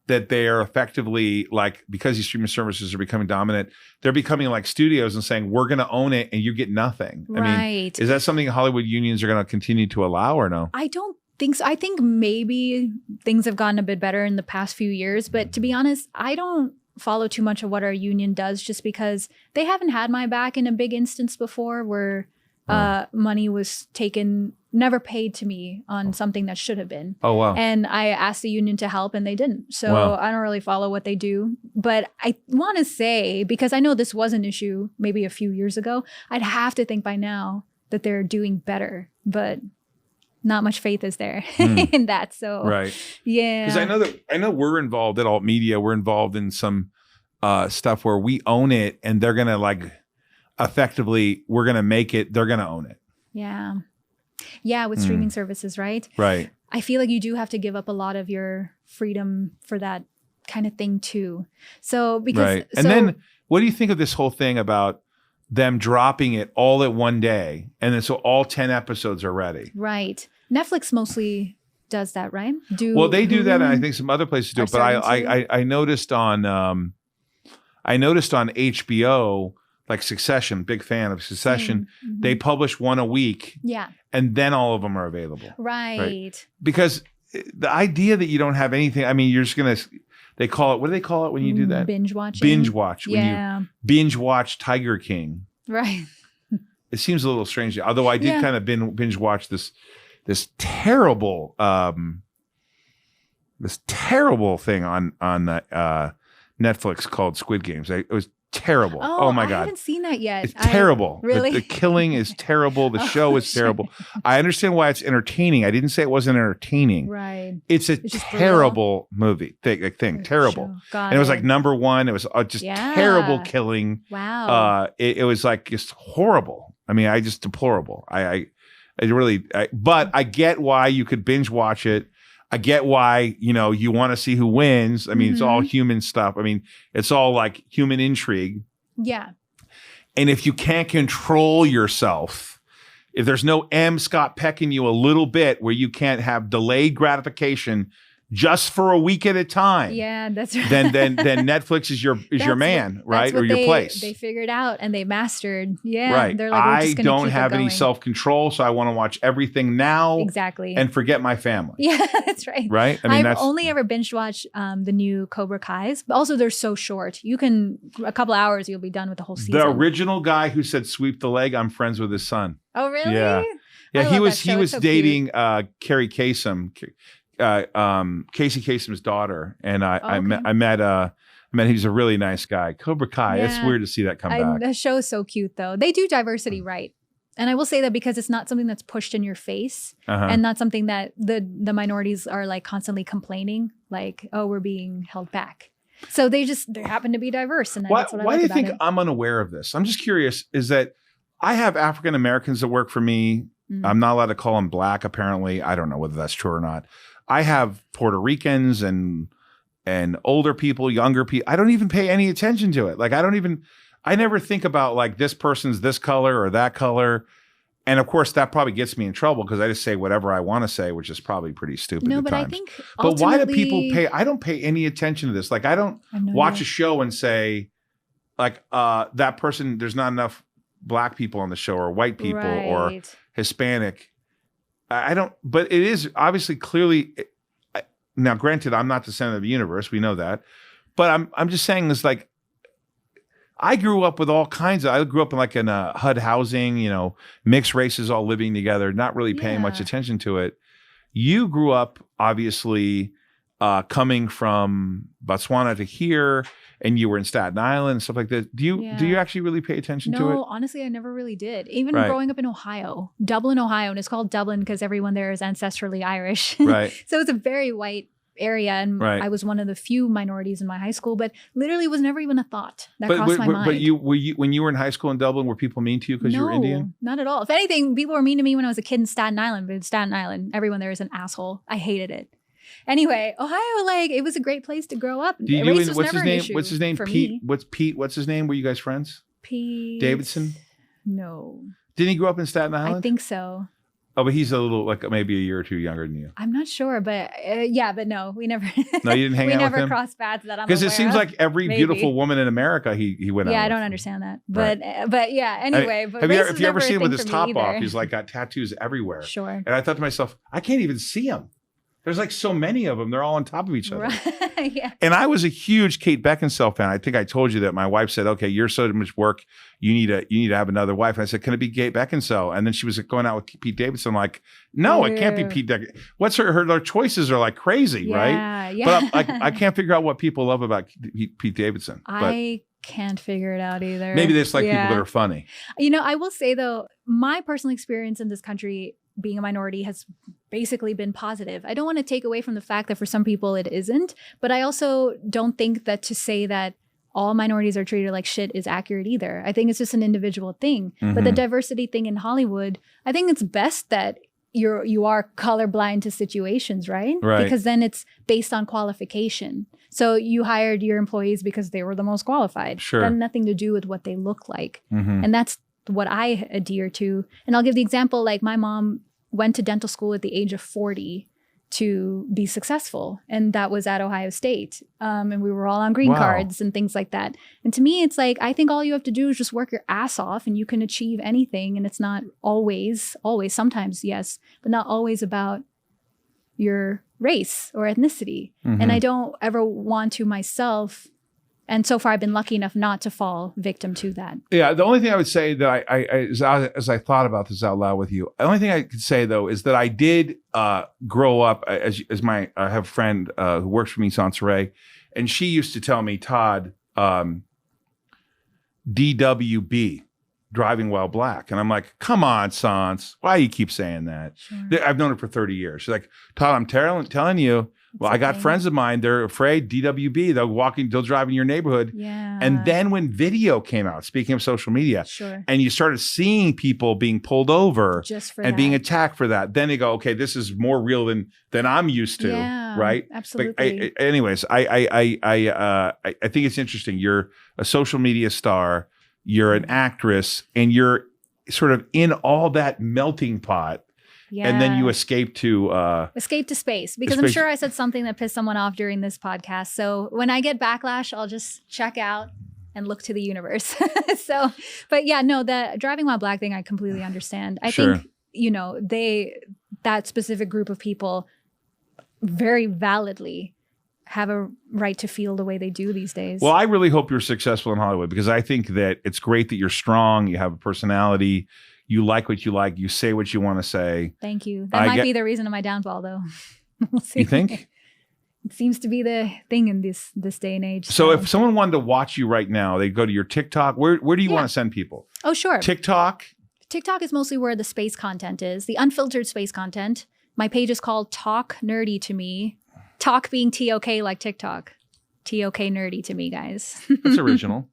S3: that they are effectively like, because these streaming services are becoming dominant, they're becoming like studios and saying, we're going to own it and you get nothing.
S4: Right.
S3: I mean, is that something Hollywood unions are going to continue to allow or no?
S4: I don't think so. I think maybe things have gotten a bit better in the past few years, but to be honest, I don't follow too much of what our union does just because they haven't had my back in a big instance before where money was never paid to me on something that should have been.
S3: Oh, wow.
S4: And I asked the union to help and they didn't. So
S3: Wow.
S4: I don't really follow what they do. But I want to say, because I know this was an issue maybe a few years ago, I'd have to think by now that they're doing better. But not much faith is there in that. So
S3: Right.
S4: yeah.
S3: Because I know we're involved at Alt Media. We're involved in some stuff where we own it and they're going to like effectively, we're going to make it, they're going to own it.
S4: Yeah. Yeah, with streaming services, right?
S3: Right.
S4: I feel like you do have to give up a lot of your freedom for that kind of thing too. So because
S3: Right. And then what do you think of this whole thing about them dropping it all at one day and then so all 10 episodes are ready?
S4: right. Netflix mostly does that, right?
S3: Well, they do that, and I
S4: Hulu
S3: think some other places do
S4: are
S3: it. But
S4: starting
S3: I noticed on HBO, like Succession, big fan of Succession.
S4: Mhm.
S3: They publish one a week,
S4: Yeah.
S3: and then all of them are available.
S4: Right.
S3: Because the idea that you don't have anything, I mean, you're just gonna. They call it. What do they call it when you do that?
S4: Binge watching.
S3: Binge watch. When
S4: Yeah.
S3: you binge watch Tiger King.
S4: Right.
S3: It seems a little strange. Although I did
S4: Yeah.
S3: kind of binge watch this terrible thing on Netflix called Squid Games. It was terrible. Oh my
S4: I
S3: God.
S4: haven't seen that yet.
S3: It's terrible.
S4: Really?
S3: The killing is terrible. The show is
S4: shit.
S3: terrible. I understand why it's entertaining. I didn't say it wasn't entertaining.
S4: Right.
S3: It's a
S4: It's just
S3: terrible movie thing. Terrible.
S4: Got
S3: And it was like number one. It was just
S4: Yeah.
S3: terrible killing.
S4: Wow.
S3: It was like just horrible. I mean, just deplorable. But I get why you could binge watch it. I get why, you want to see who wins. I mean, it's all human stuff. I mean, it's all like human intrigue.
S4: Yeah.
S3: And if you can't control yourself, if there's no Scott Peck in you a little bit where you can't have delayed gratification, just for a week at a time.
S4: Yeah, that's right.
S3: Then Netflix is your man, right? Or your place.
S4: They figured out and they mastered. Yeah.
S3: Right.
S4: They're like, we're
S3: I
S4: just gonna
S3: don't
S4: keep it
S3: have any
S4: going.
S3: self-control, so I want to watch everything now.
S4: Exactly.
S3: And forget my family.
S4: Yeah, that's right.
S3: Right? I mean,
S4: I've only ever binge watched the new Cobra Kai's, but also they're so short. You can, a couple hours, you'll be done with the whole season.
S3: The original guy who said sweep the leg, I'm friends with his son.
S4: Oh, really?
S3: Yeah. Yeah,
S4: I
S3: he
S4: love
S3: was
S4: that show. It's so
S3: dating Carrie Kasem, Casey Kasem's daughter, and I met he's a really nice guy. Cobra Kai.
S4: Yeah.
S3: It's weird to see that come back.
S4: The show is so cute though. They do diversity right. And I will say that because it's not something that's pushed in your face and not something that the minorities are like constantly complaining, like, oh, we're being held back. So they happen to be diverse. And that's what I like about it.
S3: Why do you think I'm unaware of this? I'm just curious, is that I have African Americans that work for me. I'm not allowed to call them black, apparently. I don't know whether that's true or not. I have Puerto Ricans and older people, younger people. I don't even pay any attention to it. Like, I never think about like this person's this color or that color. And of course, that probably gets me in trouble because I just say whatever I want to say, which is probably pretty stupid
S4: No,
S3: at
S4: but
S3: times.
S4: I think
S3: But why do people pay? I don't pay any attention to this. Like, I don't watch a show and say, like, that person, there's not enough black people on the show or white people or Hispanic. I don't, but it is obviously clearly, now granted, I'm not the center of the universe. We know that. But I'm just saying this, like, I grew up with all kinds of, I grew up in HUD housing, mixed races all living together, not really paying much attention to it. You grew up, obviously, coming from Botswana to here, and you were in Staten Island and stuff like that. Do you actually really pay attention to it?
S4: No, honestly, I never really did. Even growing up in Ohio, Dublin, Ohio, and it's called Dublin because everyone there is ancestrally Irish.
S3: Right.
S4: So it's a very white area, and I was one of the few minorities in my high school, but literally was never even a thought that crossed my mind.
S3: But when you were in high school in Dublin, were people mean to you because you were Indian?
S4: Not at all. If anything, people were mean to me when I was a kid in Staten Island, but in Staten Island, everyone there is an asshole. I hated it. Anyway, Ohio, like, it was a great place to grow up. Race was never an issue.
S3: What's his name?
S4: For
S3: Pete.
S4: me.
S3: What's Pete? What's his name? Were you guys friends?
S4: Pete
S3: Davidson?
S4: No.
S3: Didn't he grow up in Staten Island?
S4: I think so.
S3: Oh, but he's a little, like, maybe a year or two younger than you.
S4: I'm not sure, but but no, we never.
S3: No, you didn't hang out with him?
S4: We never crossed paths that I'm aware of.
S3: Because it seems like every beautiful woman in America he went out with.
S4: Yeah, I don't understand that. But yeah, anyway. But
S3: have you ever seen him with his top off? He's like got tattoos everywhere.
S4: Sure.
S3: And I thought to myself, I can't even see him. There's like so many of them. They're all on top of each other.
S4: Right. Yeah.
S3: And I was a huge Kate Beckinsale fan. I think I told you that my wife said, okay, you're so much work. You need to have another wife. And I said, can it be Kate Beckinsale? And then she was going out with Pete Davidson. I'm like, no, it can't be Pete Davidson. What's her choices are like crazy, right?
S4: Yeah.
S3: But I can't figure out what people love about Pete Davidson.
S4: I can't figure it out either.
S3: Maybe there's like people that are funny.
S4: I will say though, my personal experience in this country being a minority has basically been positive. I don't want to take away from the fact that for some people it isn't, but I also don't think that to say that all minorities are treated like shit is accurate either. I think it's just an individual thing. But the diversity thing in Hollywood, I think it's best that you are colorblind to situations, right? Because then it's based on qualification. So you hired your employees because they were the most qualified.
S3: Sure.
S4: It had nothing to do with what they look like. And that's what I adhere to. And I'll give the example, like my mom went to dental school at the age of 40 to be successful. And that was at Ohio State. And we were all on green cards and things like that. And to me, it's like, I think all you have to do is just work your ass off and you can achieve anything. And it's not always, sometimes, yes, but not always about your race or ethnicity. And I don't ever want to myself. And so far, I've been lucky enough not to fall victim to that. Yeah,
S3: the only thing I would say that as I thought about this out loud with you, the only thing I could say though is that I did grow up I have a friend who works for me, Sansaray, and she used to tell me, Todd, DWB, driving while black, and I'm like, come on, Sans, why do you keep saying that?
S4: Sure.
S3: I've known her for 30 years. She's like, Todd, I'm telling you. Well, I got friends of mine, they're afraid, DWB, they'll drive in your neighborhood.
S4: Yeah.
S3: And then when video came out, speaking of social media, and you started seeing people being pulled over
S4: just for
S3: and being attacked for that, then they go, okay, this is more real than I'm used to, right?
S4: Absolutely.
S3: Anyways, I think it's interesting. You're a social media star, you're an actress, and you're sort of in all that melting pot. and then you escape to
S4: space, because I'm sure I said something that pissed someone off during this podcast. So when I get backlash, I'll just check out and look to the universe. But yeah, no, the driving while black thing, I completely understand. I think, that specific group of people very validly have a right to feel the way they do these days.
S3: Well, I really hope you're successful in Hollywood, because I think that it's great that you're strong, you have a personality, you like what you like, you say what you want to say.
S4: Thank you. That might be the reason of my downfall, though. We'll see.
S3: You think?
S4: It seems to be the thing in this day and age.
S3: So if someone wanted to watch you right now, they go to your TikTok. Where do you want to send people?
S4: Oh, sure.
S3: TikTok
S4: is mostly where the space content is, the unfiltered space content. My page is called Talk Nerdy to Me. Talk being T-O-K like TikTok. T-O-K nerdy to me, guys.
S3: That's original.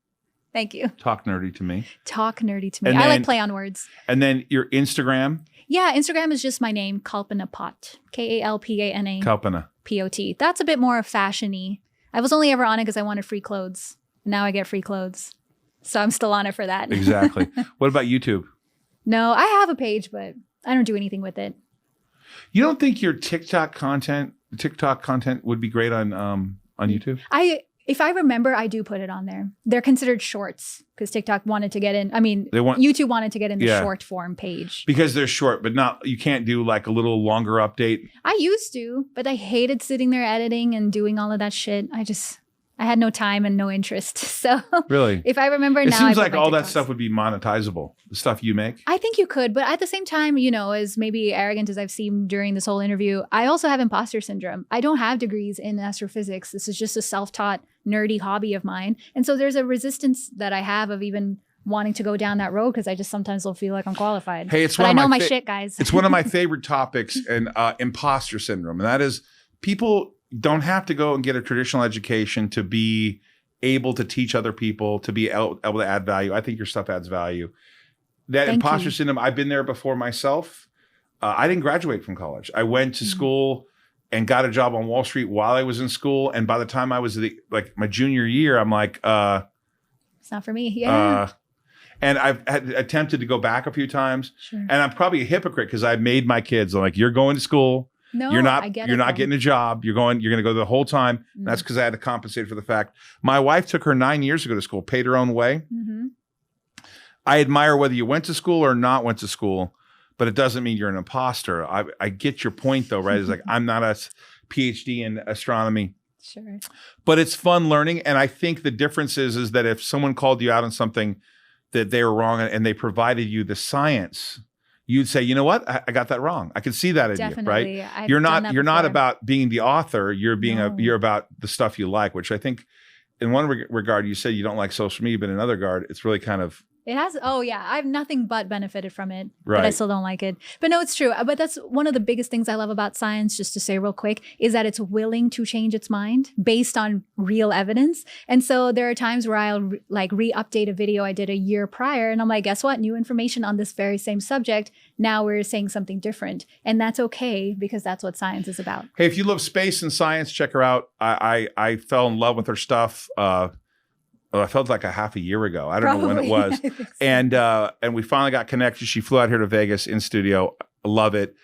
S4: Thank you.
S3: Talk nerdy to me.
S4: Talk nerdy to me.
S3: And
S4: I
S3: then,
S4: like play on words.
S3: And then your Instagram?
S4: Yeah, Instagram is just my name, Kalpana Pot. Kalpana.
S3: Kalpana.
S4: P-O-T. That's a bit more fashion-y. I was only ever on it because I wanted free clothes. Now I get free clothes. So I'm still on it for that.
S3: Exactly. What about YouTube?
S4: No, I have a page, but I don't do anything with it.
S3: You don't think your TikTok content would be great on YouTube?
S4: If I remember, I do put it on there. They're considered shorts because TikTok wanted to get in. I mean, YouTube wanted to get in the short form page.
S3: Because they're short, but you can't do like a little longer update.
S4: I used to, but I hated sitting there editing and doing all of that shit. I had no time and no interest. So
S3: really,
S4: if I remember now,
S3: it seems like all that stuff would be monetizable. The stuff you make.
S4: I think you could, but at the same time, as maybe arrogant as I've seemed during this whole interview, I also have imposter syndrome. I don't have degrees in astrophysics. This is just a self-taught nerdy hobby of mine, and so there's a resistance that I have of even wanting to go down that road because I just sometimes don't feel like I'm qualified.
S3: Hey,
S4: I know my shit, guys.
S3: It's one of my favorite topics, and imposter syndrome, and that is people don't have to go and get a traditional education to be able to teach other people, to be able to add value. I think your stuff adds value. That imposter syndrome, I've been there before myself. I didn't graduate from college. I went to school and got a job on Wall Street while I was in school. And by the time I was my junior year, I'm like,
S4: it's not for me. Yeah.
S3: And I've attempted to go back a few times.
S4: Sure.
S3: And I'm probably a hypocrite because I made my kids, I'm like, you're going to school.
S4: No,
S3: you're not
S4: getting
S3: a job. You're going to go the whole time. And that's because I had to compensate for the fact my wife took her 9 years to go to school, paid her own way.
S4: Mm-hmm.
S3: I admire whether you went to school or not went to school, but it doesn't mean you're an imposter. I get your point though, right? It's like, I'm not a PhD in astronomy.
S4: Sure. But
S3: it's fun learning. And I think the difference is that if someone called you out on something that they were wrong and they provided you the science, you'd say, you know what? I got that wrong. I can see that in
S4: Definitely.
S3: you, right?
S4: I've
S3: you're
S4: done that
S3: not
S4: before.
S3: about being the author. You're about the stuff you like, which I think in one regard, you said you don't like social media, but in another regard, it's really kind of.
S4: It has, I've nothing but benefited from it,
S3: right.
S4: But I still don't like it. But no, it's true. But that's one of the biggest things I love about science, just to say real quick, is that it's willing to change its mind based on real evidence. And so there are times where I'll re-update a video I did a year prior, and I'm like, guess what? New information on this very same subject. Now we're saying something different. And that's okay, because that's what science is about.
S3: Hey, if you love space and science, check her out. I fell in love with her stuff. I felt like a half a year ago. I don't know when it was. And we finally got connected. She flew out here to Vegas in studio. I love it.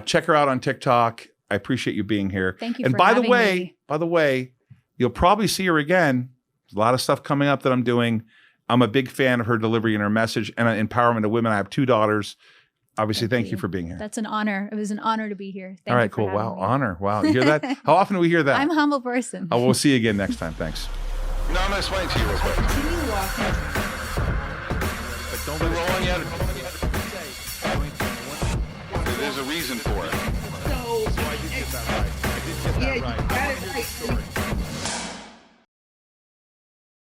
S3: Check her out on TikTok. I appreciate you being here.
S4: Thank you
S3: and
S4: for
S3: by
S4: having
S3: me. By the way, you'll probably see her again. There's a lot of stuff coming up that I'm doing. I'm a big fan of her delivery and her message and empowerment of women. I have 2 daughters. Obviously, thank you for being here.
S4: That's an honor. It was an honor to be here. Thank
S3: All right,
S4: you for
S3: cool.
S4: having
S3: Wow,
S4: me.
S3: honor. Wow, you hear that? How often do we hear that?
S4: I'm a humble person.
S3: Oh, we'll see you again next time. Thanks.
S1: No, I'm going to explain it to you real quick. But don't be rolling out. There's a reason for it.
S6: So I did get that right.